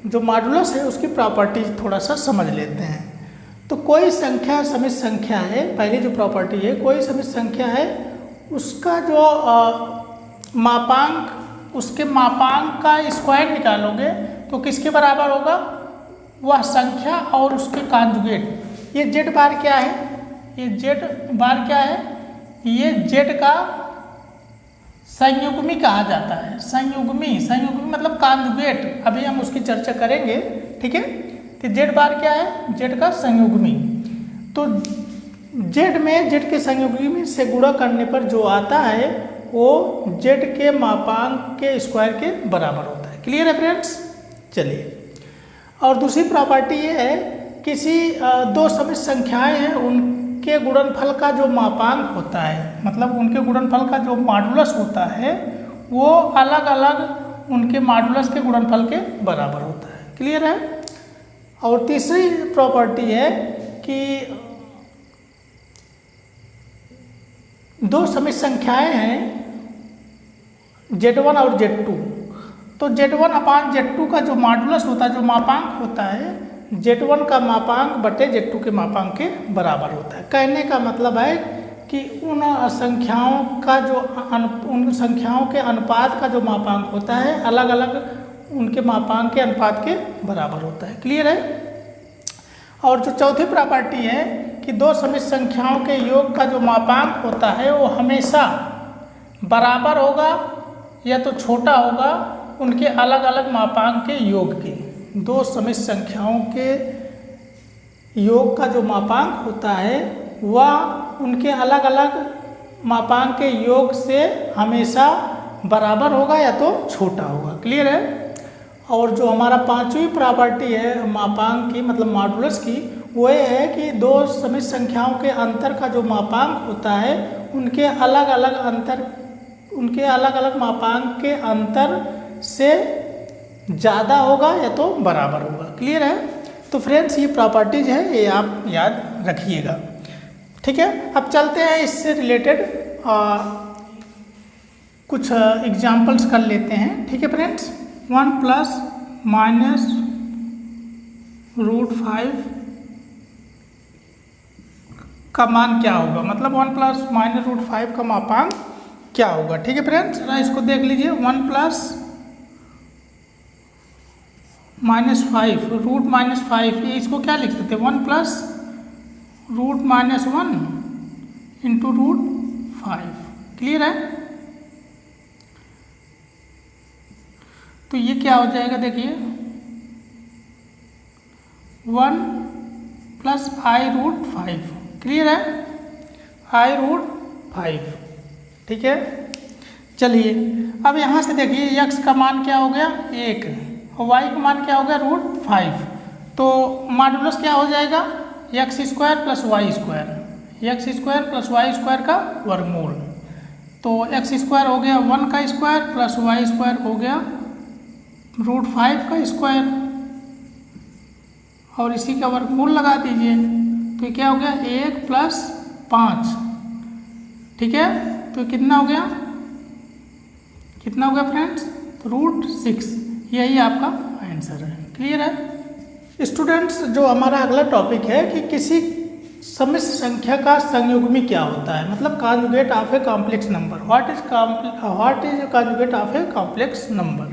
जो मॉडुलस है, उसकी प्रॉपर्टीज थोड़ा सा समझ लेते हैं। तो कोई संख्या सम्मिश्र संख्या है, पहली जो प्रॉपर्टी है, कोई सम्मिश्र संख्या है, उसका जो मापांक, उसके मापांक का स्क्वायर निकालोगे तो किसके बराबर होगा, वह संख्या और उसके कॉन्जुगेट। ये जेड बार क्या है, ये जेड बार क्या है, ये जेड का संयुग्मी कहा जाता है। संयुग्मी, संयुग्मी मतलब कॉन्जुगेट, अभी हम उसकी चर्चा करेंगे। ठीक है। तो जेड बार क्या है, जेड का संयुग्मी। तो जेड में जेड के संयुग्मी से गुणा करने पर जो आता है वो जेड के मापांक के स्क्वायर के बराबर होता है। क्लियर है फ्रेंड्स। चलिए, और दूसरी प्रॉपर्टी ये है, किसी दो सम्मिश्र संख्याएं हैं, उनके गुणनफल का जो मापांक होता है, मतलब उनके गुणनफल का जो मॉडुलस होता है, वो अलग अलग उनके मॉडुलस के गुणनफल के बराबर होता है। क्लियर है। और तीसरी प्रॉपर्टी है कि दो सम्मिश्र संख्याएं हैं Z1 और Z2, तो Z1 अपान Z2 का जो मॉडुलस होता है, जो मापांक होता है, Z1 का मापांक बटे Z2 के मापांक के बराबर होता है। कहने का मतलब है कि उन संख्याओं का जो उन संख्याओं के अनुपात का जो मापांक होता है अलग अलग उनके मापांक के अनुपात के बराबर होता है। क्लियर है। और जो चौथी प्रॉपर्टी है कि दो समित संख्याओं के योग का जो मापांक होता है वो हमेशा बराबर होगा या तो छोटा होगा उनके अलग अलग मापांक के योग के। दो समित संख्याओं के योग का जो मापांक होता है वह उनके अलग अलग मापांक के योग से हमेशा बराबर होगा या तो छोटा होगा। क्लियर है। और जो हमारा पांचवी प्रॉपर्टी है मापांक की मतलब मॉडुलस की, वो ये है कि दो समित संख्याओं के अंतर का जो मापांक होता है उनके अलग अलग मापांक के अंतर से ज़्यादा होगा या तो बराबर होगा। क्लियर है। तो फ्रेंड्स ये प्रॉपर्टीज है, ये आप याद रखिएगा। ठीक है। अब चलते हैं इससे रिलेटेड कुछ एग्जाम्पल्स कर लेते हैं। ठीक है फ्रेंड्स। 1 प्लस माइनस रूट 5 का मान क्या होगा, मतलब 1 प्लस माइनस रूट 5 का मापांक क्या होगा। ठीक है फ्रेंड्स, इसको देख लीजिए। 1 प्लस माइनस 5 रूट माइनस 5, ये इसको क्या लिख सकते हैं 1 plus root minus 1 into root 5। Clear है। तो ये क्या हो जाएगा देखिए 1 प्लस आई रूट 5। क्लियर है। आई रूट 5। ठीक है। चलिए अब यहाँ से देखिए x का मान क्या हो गया 1 और y का मान क्या हो गया रूट 5। तो मॉडुलस क्या हो जाएगा x square plus y square, x square plus y square का वर्गमूल। तो x स्क्वायर हो गया 1 का स्क्वायर प्लस वाई स्क्वायर हो गया रूट 5 का स्क्वायर और इसी का वर्गमूल लगा दीजिए। तो ये क्या हो गया 1 प्लस 5। ठीक है। तो कितना हो गया फ्रेंड्स, तो रूट 6। यही आपका आंसर है। क्लियर है। स्टूडेंट्स जो हमारा अगला टॉपिक है कि किसी सम्मिश्र संख्या का संयुग्मी क्या होता है, मतलब conjugate of a complex number. What is conjugate of a complex number.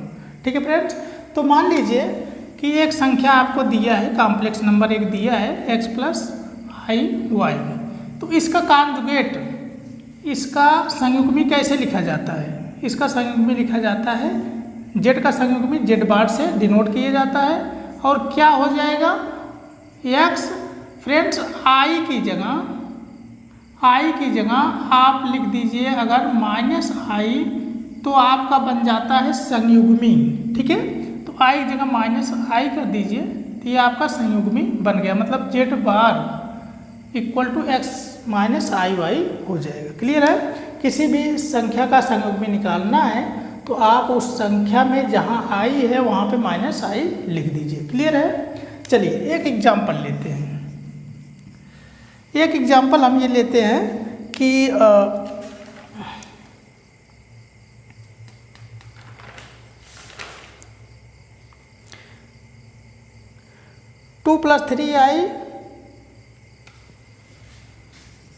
ठीक है फ्रेंड्स। तो मान लीजिए कि एक संख्या आपको दिया है, कॉम्प्लेक्स नंबर एक दिया है x प्लस आई वाई, तो इसका कॉन्जुगेट, इसका संयुग्मी कैसे लिखा जाता है। इसका संयुग्मी लिखा जाता है z का संयुग्मी z बार से डिनोट किया जाता है और क्या हो जाएगा x फ्रेंड्स i की जगह आप लिख दीजिए अगर माइनस i तो आपका बन जाता है संयुग्मी। ठीक है। तो i की जगह माइनस i कर दीजिए तो ये आपका संयुग्मी बन गया, मतलब z bar equal to x minus i y हो जाएगा। क्लियर है। किसी भी संख्या का संयुग्मी निकालना है तो आप उस संख्या में जहाँ i है वहाँ पे माइनस i लिख दीजिए। क्लियर है। चलिए एक एग्जाम्पल लेते हैं। एक एग्जाम्पल हम ये लेते हैं कि 2 प्लस 3i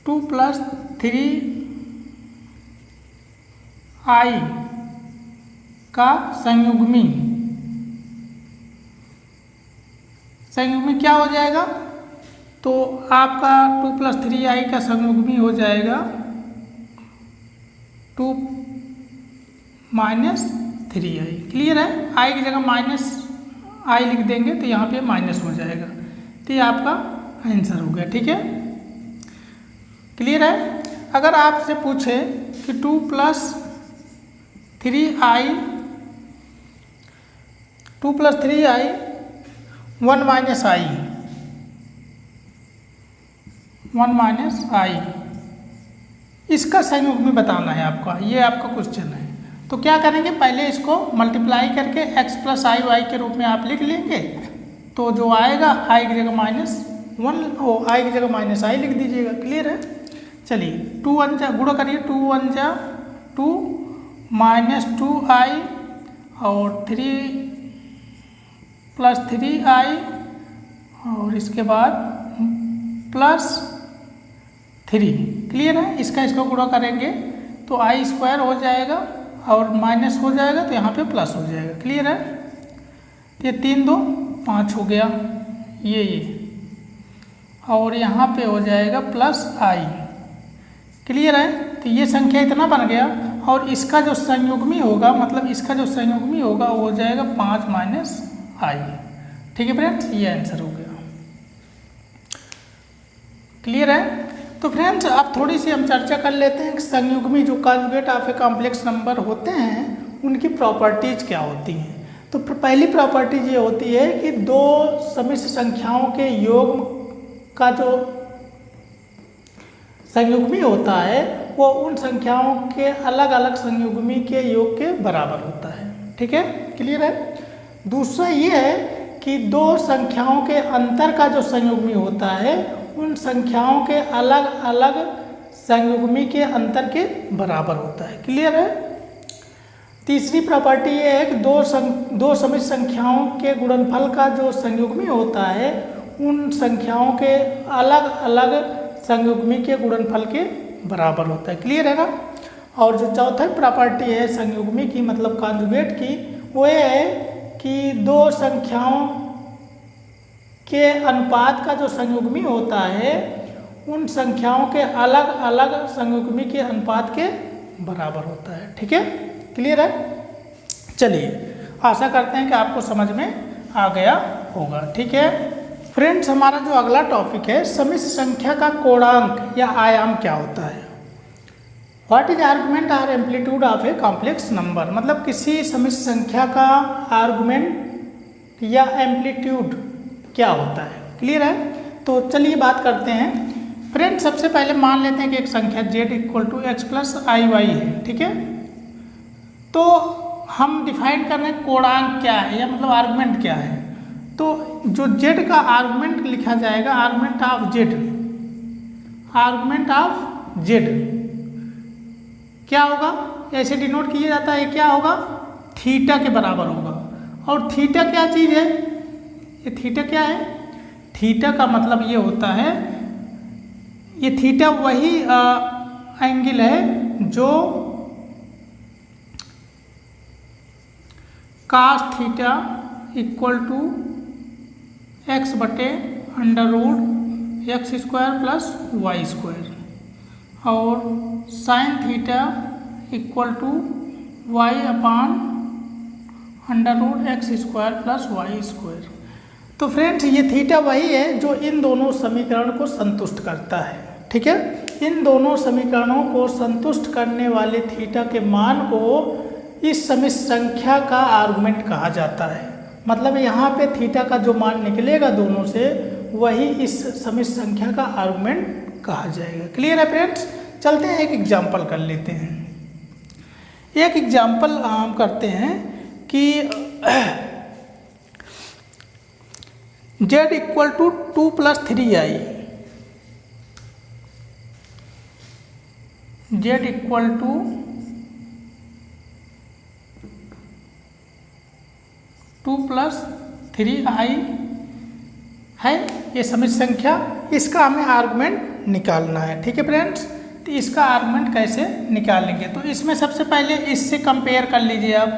2 प्लस 3i का संयुग्मी क्या हो जाएगा। तो आपका 2 प्लस 3i का संयुग्मी हो जाएगा 2 माइनस 3i। क्लियर है। i की जगह माइनस i लिख देंगे तो यहाँ पे माइनस हो जाएगा। तो ये आपका आंसर हो गया। ठीक है। क्लियर है। अगर आपसे पूछे कि 2 प्लस 3i 1 माइनस i इसका संयुग्मी बताना है आपका, ये आपका क्वेश्चन है। तो क्या करेंगे, पहले इसको मल्टीप्लाई करके x प्लस आई वाई के रूप में आप लिख लेंगे। तो जो आएगा i की जगह -1 और i की जगह -i लिख दीजिएगा। क्लियर है। चलिए 2 1 जा गुणा करिए, 2 1 जा 2 -2i और 3 प्लस 3i और इसके बाद प्लस 3। क्लियर है? इसका गुणा करेंगे तो आई स्क्वायर हो जाएगा और माइनस हो जाएगा तो यहाँ पे प्लस हो जाएगा। क्लियर है? ये 3 2 5 हो गया ये और यहाँ पे हो जाएगा प्लस आई। क्लियर है? तो ये संख्या इतना बन गया और इसका जो संयुग्मी होगा, मतलब इसका जो संयुग्मी होगा वो हो जाएगा 5 माइनस आई। ठीक है फ्रेंड्स, ये आंसर हो गया। क्लियर है? तो फ्रेंड्स अब थोड़ी सी हम चर्चा कर लेते हैं कि संयुग्मी जो conjugate of a complex number होते हैं उनकी प्रॉपर्टीज क्या होती हैं। तो पहली प्रॉपर्टीज ये होती है कि दो समिश्र संख्याओं के योग का जो संयुग्मी होता है वो उन संख्याओं के अलग अलग संयुग्मी के योग के बराबर होता है। ठीक है? क्लियर है? दूसरा ये है कि दो संख्याओं के अंतर का जो संयुग्मी होता है उन संख्याओं के अलग अलग संयुग्मी के अंतर के बराबर होता है। क्लियर है? तीसरी प्रॉपर्टी ये है कि दो समिश्र संख्याओं के गुणनफल का जो संयुग्मी होता है उन संख्याओं के अलग अलग संयुग्मी के गुणनफल के बराबर होता है। क्लियर है ना? और जो चौथा प्रॉपर्टी है संयुग्मी की, मतलब कॉन्जुगेट की, वो ये है कि दो संख्याओं के अनुपात का जो संयुग्मी होता है उन संख्याओं के अलग अलग संयुग्मी के अनुपात के बराबर होता है। ठीक है? क्लियर है? चलिए, आशा करते हैं कि आपको समझ में आ गया होगा। ठीक है फ्रेंड्स, हमारा जो अगला टॉपिक है समिश्र संख्या का कोणांक या आयाम क्या होता है। व्हाट इज आर्गुमेंट और amplitude of a complex number, मतलब किसी समिश्र संख्या का आर्गुमेंट या एम्पलीट्यूड क्या होता है। क्लियर है? तो चलिए बात करते हैं फ्रेंड्स। सबसे पहले मान लेते हैं कि एक संख्या z equal to x plus i y है। ठीक है? तो हम डिफाइन कर रहे हैं कोणांक क्या है या मतलब आर्गुमेंट क्या है। तो जो z का आर्गुमेंट लिखा जाएगा, argument of z, argument of z क्या होगा, ऐसे डिनोट किया जाता है। क्या होगा? थीटा के बराबर होगा। और थीटा क्या चीज़ है? ये थीटा क्या है? थीटा का मतलब ये होता है, ये थीटा वही एंगल है जो cos theta equal to x बटे under root x square plus y square और sine theta equal to y upon under root x square plus y square. तो फ्रेंड्स ये थीटा वही है जो इन दोनों समीकरण को संतुष्ट करता है। ठीक है? इन दोनों समीकरणों को संतुष्ट करने वाले थीटा के मान को इस समिश्र संख्या का आर्गुमेंट कहा जाता है। मतलब यहाँ पे थीटा का जो मान निकलेगा दोनों से वही इस समिश्र संख्या का आर्गुमेंट कहा जाएगा। क्लियर है फ्रेंड्स? चलते हैं एक एग्जाम्पल कर लेते हैं। एक एग्जाम्पल हम करते हैं कि z equal to 2 plus 3i, z equal to 2 plus 3i है ये समिश्र संख्या। इसका हमें आर्गुमेंट निकालना है। ठीक है फ्रेंड्स? तो इसका आर्गुमेंट कैसे निकालेंगे, तो इसमें सबसे पहले इससे कंपेयर कर लीजिए आप।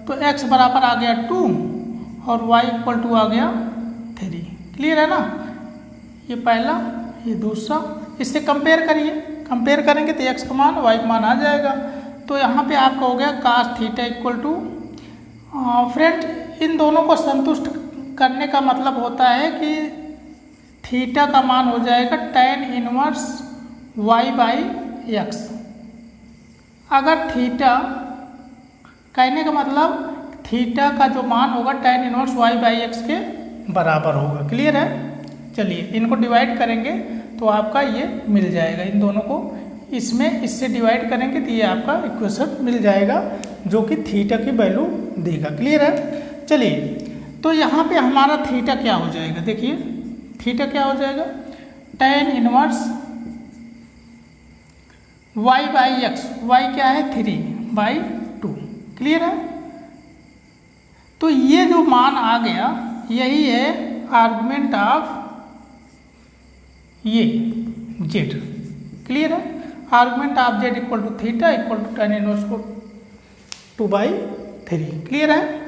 तो x बराबर आ गया 2 और y इक्वल टू आ गया 3। क्लियर है ना? ये पहला, ये दूसरा, इससे कंपेयर करिए। कंपेयर करेंगे तो x का मान y का मान आ जाएगा। तो यहाँ पे आपका हो गया cos theta equal to, friend इन दोनों को संतुष्ट करने का मतलब होता है कि थीटा का मान हो जाएगा tan inverse y by x. अगर थीटा, कहने का मतलब थीटा का जो मान होगा tan inverse y by x के बराबर होगा। क्लियर है? चलिए इनको डिवाइड करेंगे तो आपका ये मिल जाएगा। इन दोनों को इसमें इससे डिवाइड करेंगे तो ये आपका इक्वेशन मिल जाएगा जो कि थीटा की वैल्यू देगा। क्लियर है? चलिए तो यहाँ पे हमारा थीटा क्या हो जाएगा, देखिए थीटा क्या हो जाएगा, tan inverse y by x, y क्या है 3/2। क्लियर है? तो ये जो मान आ गया यही है आर्गुमेंट ऑफ ये z। क्लियर है। Argument of z equal to theta equal to tan inverse को 2/3। क्लियर है।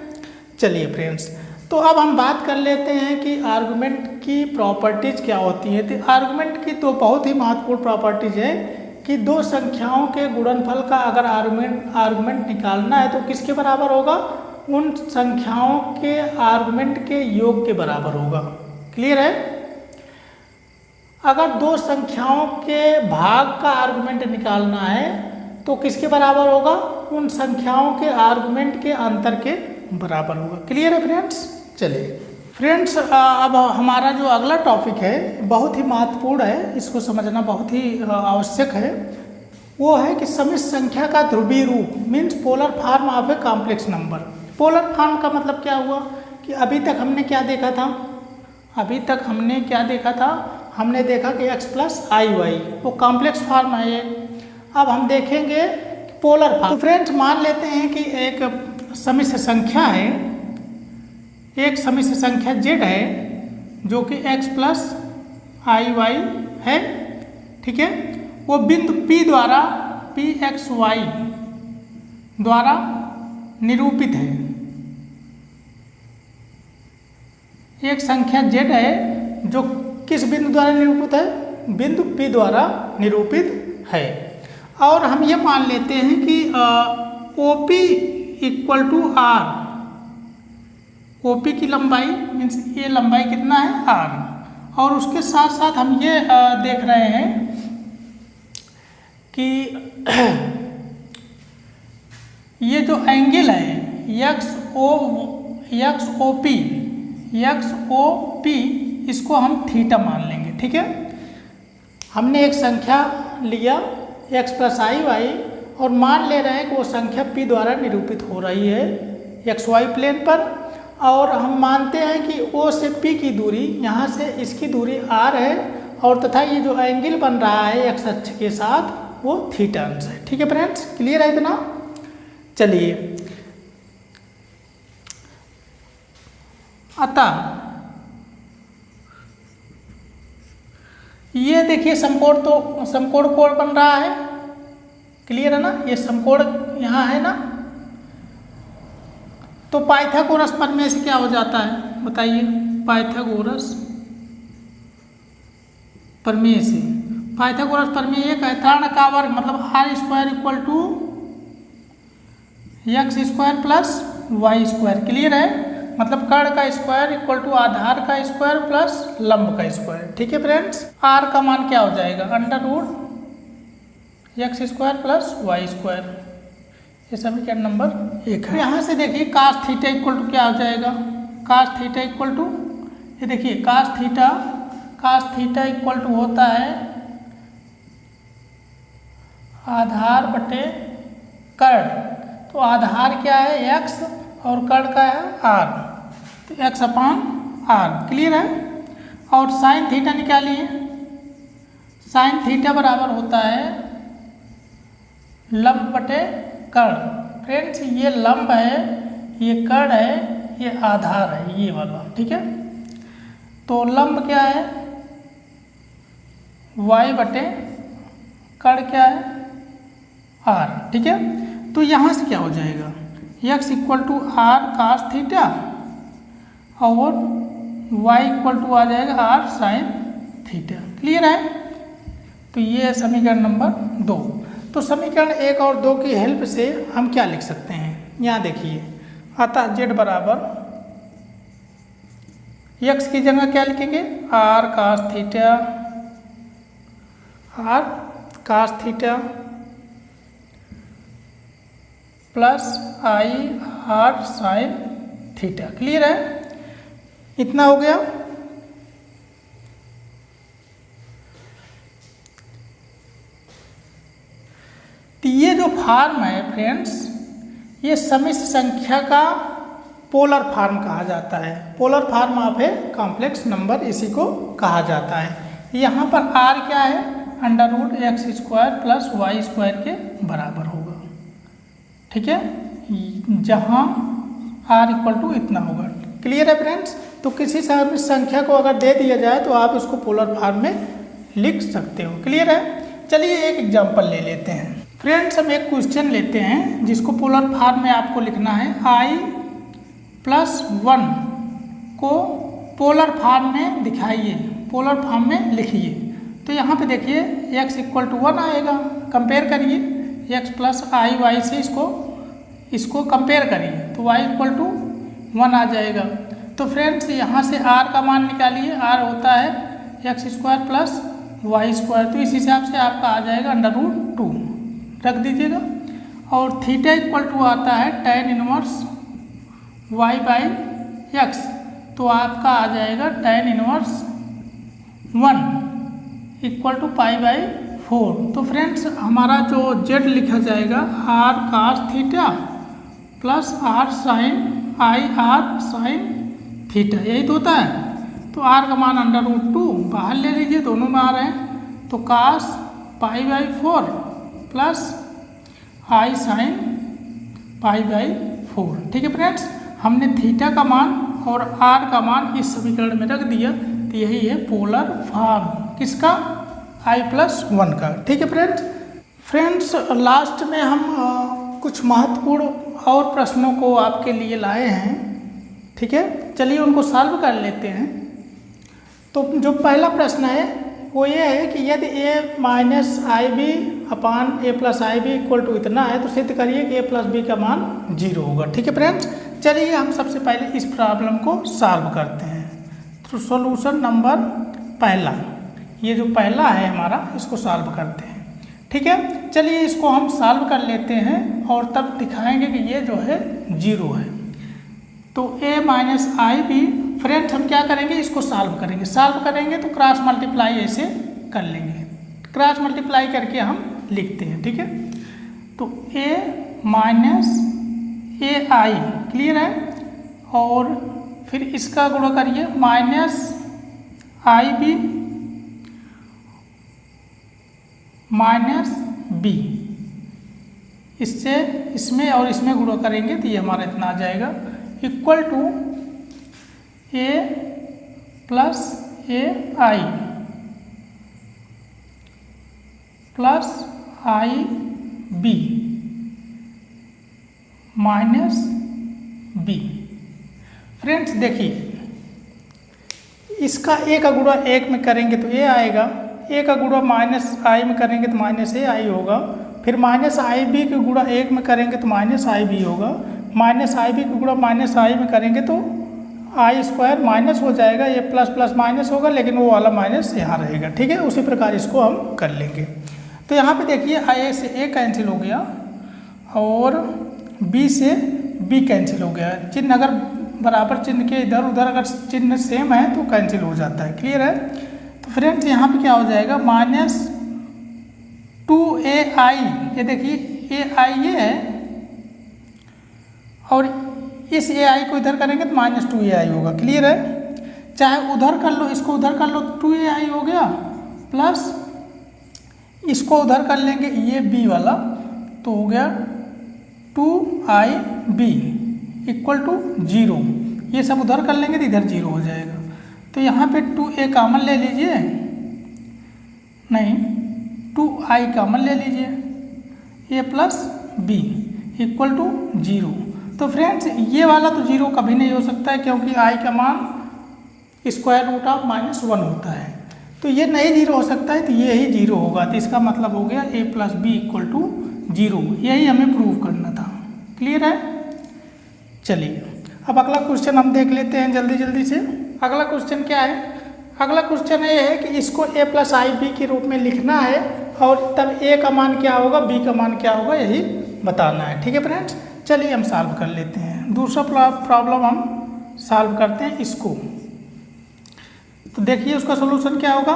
चलिए फ्रेंड्स, तो अब हम बात कर लेते हैं कि आर्गुमेंट की प्रॉपर्टीज क्या होती है। तो आर्गुमेंट की तो बहुत ही महत्वपूर्ण प्रॉपर्टीज है कि दो संख्याओं के गुणनफल का अगर आर्गुमेंट निकालना है तो किसके बराबर होगा, उन संख्याओं के आर्गुमेंट के योग के बराबर होगा। क्लियर है। अगर दो संख्याओं के भाग का आर्गुमेंट निकालना है तो किसके बराबर होगा, उन संख्याओं के आर्गुमेंट के अंतर के बराबर होगा। क्लियर है फ्रेंड्स। चलिए फ्रेंड्स, अब हमारा जो अगला टॉपिक है बहुत ही महत्वपूर्ण है, इसको समझना बहुत ही आवश्यक है। वो है कि समिश्र संख्या का ध्रुवीय रूप, means polar form of a complex number. Polar form का मतलब क्या हुआ कि अभी तक हमने क्या देखा था, हमने देखा कि x प्लस आई वाई वो कॉम्प्लेक्स फॉर्म है ये। अब हम देखेंगे पोलर फॉर्म। तो फ्रेंड्स मान लेते हैं कि एक समिश्र संख्या है, एक समिश्र संख्या z है जो कि x प्लस आई वाई है, ठीक है। वो बिंदु P द्वारा pxy द्वारा निरूपित है। एक संख्या z है जो किस बिंदु द्वारा निरूपित है, बिंदु P द्वारा निरूपित है। और हम ये मान लेते हैं कि OP equal to R, OP की लंबाई मीन्स ये लंबाई कितना है R। और उसके साथ साथ हम ये देख रहे हैं कि ये जो एंगल है XOP इसको हम थीटा मान लेंगे, ठीक है। हमने एक संख्या लिया x प्लस आई वाई और मान ले रहे हैं कि वो संख्या P द्वारा निरूपित हो रही है XY प्लेन पर, और हम मानते हैं कि O से P की दूरी, यहाँ से इसकी दूरी R है, और तथा ये जो एंगल बन रहा है x अक्ष के साथ वो थीटा अंश है। ठीक है फ्रेंड्स, क्लियर है इतना। चलिए, अतः ये देखिए समकोण कोण बन रहा है, क्लियर है ना। ये समकोण यहाँ है ना, तो पाइथागोरस प्रमेय से क्या हो जाता है बताइए। पाइथागोरस प्रमेय ये कहता है का वर्ग मतलब r square equal to x square plus y square. Clear है, मतलब कर्ण का स्क्वायर इक्वल टू आधार का स्क्वायर प्लस लंब का स्क्वायर। ठीक है फ्रेंड्स, आर का मान क्या हो जाएगा, under root x square plus y square. ये समीकरण नंबर 1 है। यहाँ से देखिए कास थीटा इक्वल टू क्या हो जाएगा, कास थीटा इक्वल टू, ये देखिए कास थीटा इक्वल टू होता है आधार बटे कर्ण। तो आधार क्या है x और कर्ण का है r, तो x अपान r। क्लियर है। और साइन थीटा निकालिए, साइन थीटा बराबर होता है लंब बटे कर्ण। फ्रेंड्स ये लंब है, ये कर्ण है, ये आधार है ये वाला। ठीक है, तो लंब क्या है y बटे कर्ण क्या है r। ठीक है, तो यहाँ से क्या हो जाएगा x equal to r cos theta और y इक्वल टू आ जाएगा r साइन थीटा। क्लियर है, तो ये है समीकरण नंबर 2। तो समीकरण 1 और 2 की हेल्प से हम क्या लिख सकते हैं, यहाँ देखिए। अतः z बराबर x की जगह क्या लिखेंगे, r cos theta plus i r sine theta. Clear है, इतना हो गया। तो ये जो फॉर्म है फ्रेंड्स, ये समिश्र संख्या का पोलर फॉर्म कहा जाता है। Polar form of a complex number इसी को कहा जाता है। यहाँ पर r क्या है, under root x square plus y square के बराबर होगा। ठीक है, जहाँ r इक्वल टू इतना होगा। क्लियर है फ्रेंड्स, तो किसी संख्या को अगर दे दिया जाए तो आप उसको पोलर फॉर्म में लिख सकते हो। क्लियर है। चलिए एक एग्जांपल ले लेते हैं फ्रेंड्स। हम एक क्वेश्चन लेते हैं जिसको पोलर फॉर्म में आपको लिखना है। i+1 को पोलर फॉर्म में दिखाइए, पोलर फॉर्म में लिखिए। तो यहाँ पे देखिए x = 1 आएगा, कंपेयर करिए x + i से इसको कंपेयर करिए तो y = 1 आ जाएगा। तो फ्रेंड्स यहाँ से r का मान निकालिए, r होता है x² + y², तो इस हिसाब से आपका आ जाएगा √2 रख दीजिएगा। और थीटा = आता है tan 1 y/x, तो आपका आ जाएगा tan 1 1 = π/4। तो फ्रेंड्स हमारा जो z लिखा जाएगा r cos theta plus r sin theta, यही तो होता है। तो r का मान √2 बाहर ले लीजिए, दोनों में आ रहे हैं, तो cos π/4 प्लस i sin π/4। ठीक है फ्रेंड्स, हमने थीटा का मान और r का मान इस समीकरण में रख दिया, तो यही है पोलर फॉर्म किसका, i+1 का। ठीक है फ्रेंड्स लास्ट में हम कुछ महत्वपूर्ण और प्रश्नों को आपके लिए लाए हैं। ठीक है, चलिए उनको सॉल्व कर लेते हैं। तो जो पहला प्रश्न है वो ये है कि यदि a-ib/a+ib = इतना है तो सिद्ध करिए कि a+b का मान 0 होगा। ठीक है फ्रेंड्स, चलिए हम सबसे पहले इस प्रॉब्लम को सॉल्व करते हैं। तो सॉल्यूशन नंबर पहला, ये जो पहला है हमारा, इसको सॉल्व करते हैं। ठीक है, चलिए इसको हम सॉल्व कर लेते हैं और तब दिखाएंगे कि ये जो है 0 है। तो a-ib फ्रेंड्स हम क्या करेंगे, इसको सॉल्व करेंगे तो क्रॉस मल्टीप्लाई ऐसे कर लेंगे, क्रॉस मल्टीप्लाई करके हम लिखते हैं। ठीक है, तो a-ai क्लियर है, और फिर इसका गुणा करिए -ib -b, इससे इसमें और इसमें गुणा करेंगे तो ये हमारा इतना आ जाएगा, equal to a + ai plus ib -b। Friends देखिए, इसका a का गुणा 1 में करेंगे तो a आएगा, a का गुणा -i में करेंगे तो -ai होगा, फिर -ib के गुणा 1 में करेंगे तो -ib होगा, -ib के गुणा -i में करेंगे तो i² माइनस हो जाएगा, ये प्लस प्लस माइनस होगा, लेकिन वो वाला माइनस यहाँ रहेगा। ठीक है, उसी प्रकार इसको हम कर लेंगे। तो यहाँ पे देखिए a से a कैंसिल हो गया और b से b कैंसिल हो गया। चिन्ह अगर बराबर चिन्ह के इधर उधर अगर चिन्ह सेम है तो कैंसिल हो जाता है। क्लियर है, तो फ्रेंड्स यहाँ पे क्या हो जाएगा, -2ai, ये देखिए ai ये है और इस ai को इधर करेंगे तो -2ai होगा। क्लियर है, चाहे उधर कर लो, इसको उधर कर लो तो 2ai हो गया, प्लस इसको उधर कर लेंगे ये b वाला तो हो गया 2ib = 0। ये सब उधर कर लेंगे तो इधर 0 हो जाएगा। तो यहाँ पे 2a कॉमन ले लीजिए, नहीं 2i कॉमन ले लीजिए, a + b = 0। तो फ्रेंड्स ये वाला तो 0 कभी नहीं हो सकता है, क्योंकि i का मान √(-1) होता है, तो ये नहीं 0 हो सकता है, तो ये ही 0 होगा। तो इसका मतलब हो गया a + b = 0, यही हमें प्रूव करना था। क्लियर है, चलिए अब अगला क्वेश्चन हम देख लेते हैं जल्दी से। अगला क्वेश्चन क्या है, अगला क्वेश्चन ये है कि इसको a + ib के रूप में लिखना है और तब a का मान क्या होगा, b का मान क्या होगा, यही बताना है। ठीक है फ्रेंड्स, चलिए हम सॉल्व कर लेते हैं। दूसरा प्रॉब्लम हम सॉल्व करते हैं इसको। तो देखिए उसका सॉल्यूशन क्या होगा।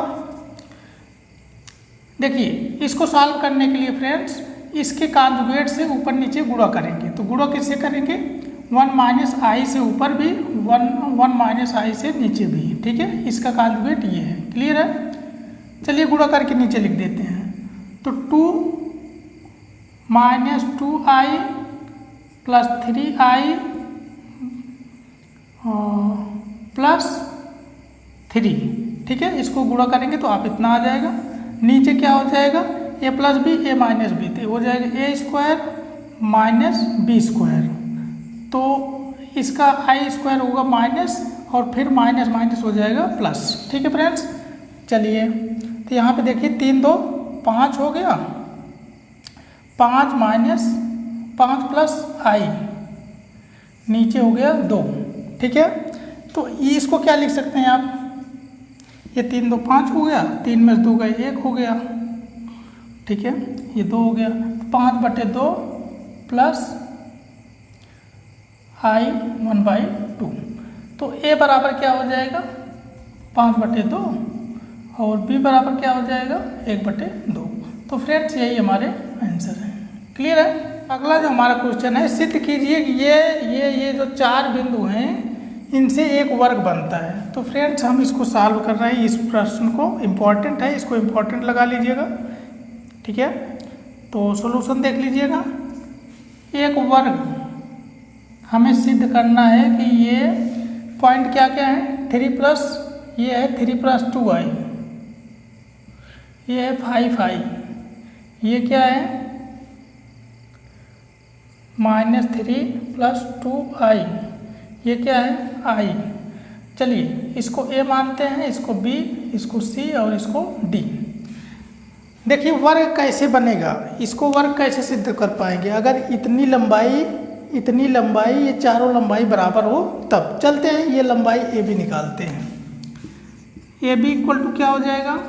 देखिए इसको सॉल्व करने के लिए फ्रेंड्स इसके कॉन्जुगेट से ऊपर नीचे गुणा करेंगे। तो गुणा किससे करेंगे, 1 - i से ऊपर भी, 1 - i से नीचे भी। ठीक है, इसका कॉन्जुगेट ये है। क्लियर है, चलिए गुणा करके नीचे लिख देते हैं। तो 2 - 2i + 3i + 3। ठीक है, इसको गुणा करेंगे तो आप इतना आ जाएगा। नीचे क्या हो जाएगा, ए प्लस बी ए माइनस बी, तो हो जाएगा ए स्क्वायर माइनस बी स्क्वायर। तो इसका आई स्क्वायर होगा माइनस और फिर माइनस माइनस हो जाएगा प्लस। ठीक है फ्रेंड्स, चलिए तो यहाँ पे देखिए 3 2 5 हो गया, 5 माइनस 5 प्लस आई, नीचे हो गया 2। ठीक है, तो इसको क्या लिख सकते हैं आप, ये 3 2 5 हो गया, 3 में 2 गए 1 हो गया। ठीक है, ये 2 हो गया, 5/2 प्लस आई 1/2। तो ए बराबर क्या हो जाएगा 5/2 और बी बराबर क्या हो जाएगा 1/2। तो फ्रेंड्स यही हमारे आंसर है। क्लियर है। अगला जो हमारा क्वेश्चन है, सिद्ध कीजिए कि ये जो 4 बिंदु हैं इनसे एक वर्ग बनता है। तो फ्रेंड्स हम इसको सॉल्व कर रहे हैं, इस प्रश्न को, इम्पॉर्टेंट है, इसको इम्पॉर्टेंट लगा लीजिएगा। ठीक है, तो सॉल्यूशन देख लीजिएगा। एक वर्ग हमें सिद्ध करना है कि ये पॉइंट क्या क्या है, 3 प्लस, ये है 3 + 2i, ये है 5i, ये क्या है -3 + 2i, ये क्या है i। चलिए इसको a मानते हैं, इसको b, इसको c और इसको d। देखिए वर्ग कैसे बनेगा, इसको वर्ग कैसे सिद्ध कर पाएंगे, अगर इतनी लंबाई ये चारों लंबाई बराबर हो तब। चलते हैं ये लंबाई ए बी निकालते हैं। ए बी इक्वल टू क्या हो जाएगा,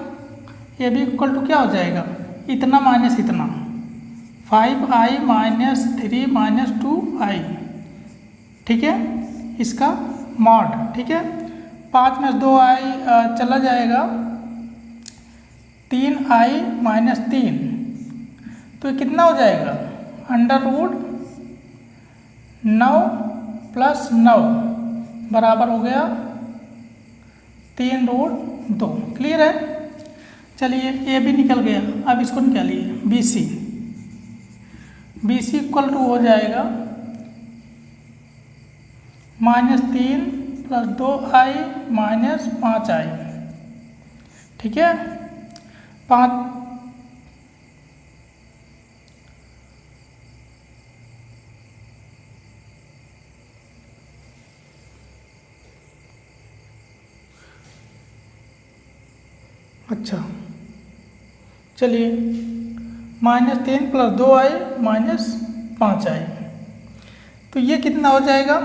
ए बी इक्वल टू क्या हो जाएगा, इतना माइनस इतना, 5i - 3 - 2i। ठीक है, इसका मॉड। ठीक है, 5 में 2i चला जाएगा, 3i - 3, तो ये कितना हो जाएगा √9 + 9 बराबर हो गया 3√2। क्लियर है। चलिए ए बी निकल गया, अब इसको निकालिए b c. B c equal to हो जाएगा -3 + 2i - 5i। ठीक है, 5 अच्छा, चलिए -3 + 2i - 5i, तो ये कितना हो जाएगा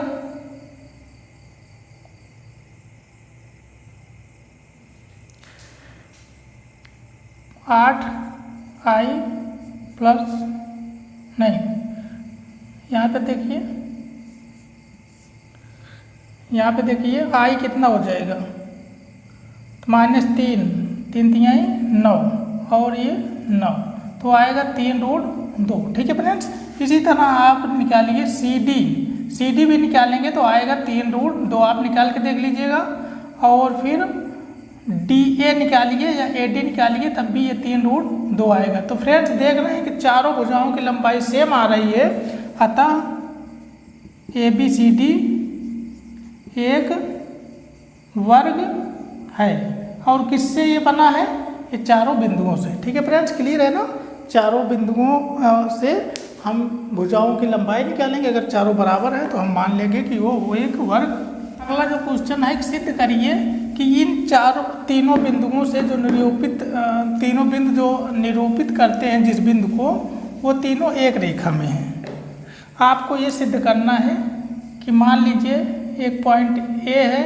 8i प्लस, नहीं यहाँ पे देखिए, यहाँ पे देखिए i कितना हो जाएगा -3, 3 3 9 और ये 9, तो आएगा 3√2। ठीक है फ्रेंड्स, इसी तरह आप निकालिए सी डी भी निकालेंगे तो आएगा 3√2, आप निकाल के देख लीजिएगा। और फिर DA निकालिए या AD निकालिए तब भी ये 3√2 आएगा। तो फ्रेंड्स देख रहे हैं कि चारों भुजाओं की लंबाई सेम आ रही है, अतः ABCD एक वर्ग है। और किससे ये बना है, ये चारों बिंदुओं से। ठीक है फ्रेंड्स, क्लियर है ना। चारों बिंदुओं से हम भुजाओं की लंबाई निकालेंगे, अगर चारों बराबर है तो हम मान लेंगे कि वो एक वर्ग। अगला जो क्वेश्चन है, सिद्ध करिए कि इन तीनों बिंदुओं से जो तीनों बिंदु जो निरूपित करते हैं जिस बिंदु को, वो तीनों एक रेखा में हैं। आपको ये सिद्ध करना है कि मान लीजिए एक पॉइंट A है,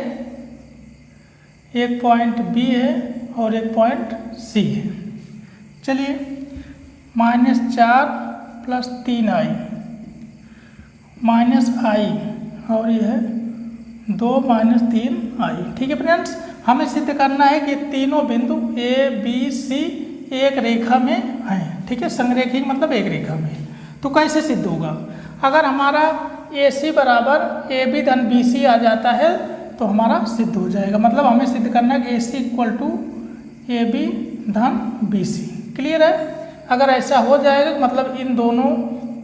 एक पॉइंट B है और एक पॉइंट C है। चलिए -4 + 3i -i और ये है 2 - 3i। ठीक है फ्रेंड्स, हमें सिद्ध करना है कि तीनों बिंदु A B C एक रेखा में हैं। ठीक है, संरेखिक मतलब एक रेखा में। तो कैसे सिद्ध होगा, अगर हमारा AC बराबर AB धन BC आ जाता है तो हमारा सिद्ध हो जाएगा। मतलब हमें सिद्ध करना है कि AC = AB धन BC। क्लियर है। अगर ऐसा हो जाएगा मतलब इन दोनों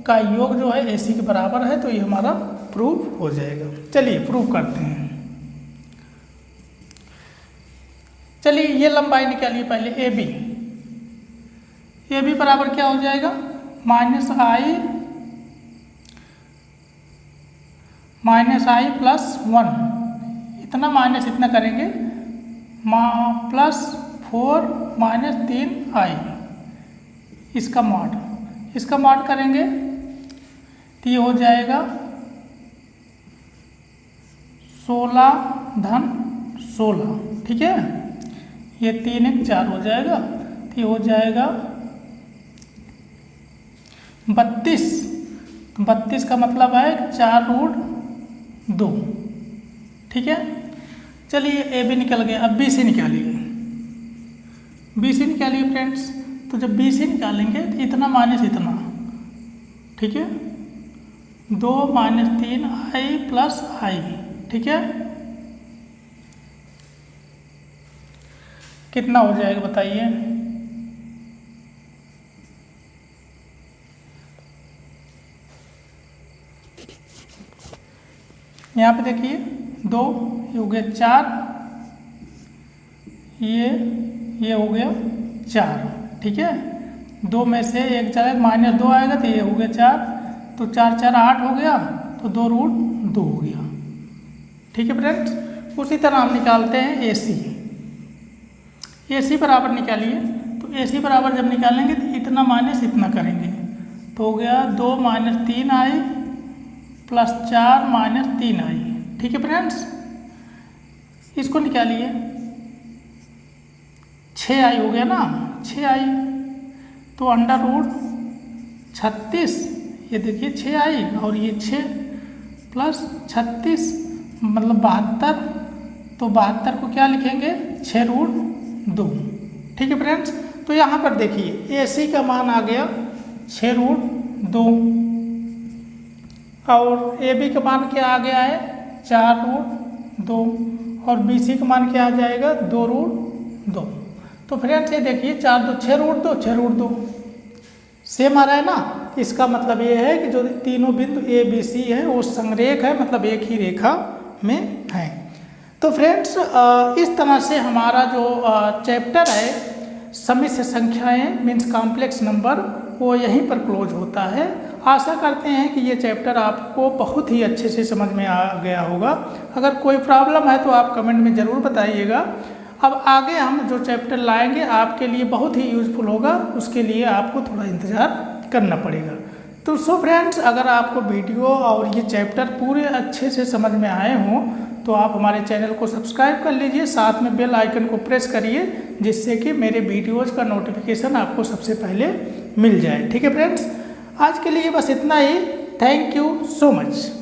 का योग जो है AC के बराबर है, तो ये हमारा प्रूफ हो जाएगा। चलिए प्रूफ करते हैं। चलिए ये लंबाई निकालिए पहले AB। ए बी बराबर क्या हो जाएगा, माइनस आई प्लस 1, इतना माइनस इतना करेंगे, प्लस 4 माइनस 3 आई, इसका मॉड करेंगे तो ये हो जाएगा 16 धन 16, ठीक है। ये 3 1 4 हो जाएगा, तो ये हो जाएगा 32। 32 का मतलब है 4 रूट 2, ठीक है। चलिए ए बी निकल गया, अब बी सी निकालिए। बी सी निकालिए फ्रेंड्स, तो जब बी सी निकालेंगे तो इतना माइनस इतना, ठीक है, 2 माइनस 3 आई प्लस आई, ठीक है। कितना हो जाएगा बताइए, यहाँ पे देखिए 2, ये हो गया 4, ये हो गया 4, ठीक है। 2 में से 1 चला माइनस 2 आएगा तो ये हो गया 4, तो 4 4 8 हो गया, तो 2 रूट 2 हो गया, ठीक है फ्रेंड्स। उसी तरह हम निकालते हैं ए सी बराबर निकालिए। तो ए सी बराबर जब निकालेंगे तो इतना माइनस इतना करेंगे, तो हो गया 2 माइनस 3 आई प्लस 4 माइनस 3 आई, ठीक है फ्रेंड्स। इसको निकालिए, 6 आई हो गया ना, 6 आई, तो अंडर रूट 36, ये देखिए 6 आई और ये 6 प्लस 36 मतलब 72, तो 72 को क्या लिखेंगे, 6 रूट 2, ठीक है फ्रेंड्स। तो यहाँ पर देखिए ए सी का मान आ गया 6 रूट 2 और ए बी का मान क्या आ गया है, 4 रूट 2 और बी सी का मान क्या आ जाएगा, 2 रूट 2। तो फ्रेंड्स ये देखिए 4 2 6 रूट 2, 6 रूट 2 सेम आ रहा है ना। इसका मतलब ये है कि जो तीनों बिंदु ए बी सी है वो संरेख है, मतलब एक ही रेखा में है। तो फ्रेंड्स इस तरह से हमारा जो चैप्टर है समिश्र संख्याएं मीन्स कॉम्प्लेक्स नंबर वो यहीं पर क्लोज होता है। आशा करते हैं कि ये चैप्टर आपको बहुत ही अच्छे से समझ में आ गया होगा। अगर कोई प्रॉब्लम है तो आप कमेंट में ज़रूर बताइएगा। अब आगे हम जो चैप्टर लाएंगे आपके लिए बहुत ही यूज़फुल होगा, उसके लिए आपको थोड़ा इंतज़ार करना पड़ेगा। तो सो फ्रेंड्स अगर आपको वीडियो और ये चैप्टर पूरे अच्छे से समझ में आए हों तो आप हमारे चैनल को सब्सक्राइब कर लीजिए, साथ में बेल आइकन को प्रेस करिए जिससे कि मेरे वीडियोज़ का नोटिफिकेशन आपको सबसे पहले मिल जाए, ठीक है फ्रेंड्स। आज के लिए बस इतना ही। Thank you so much.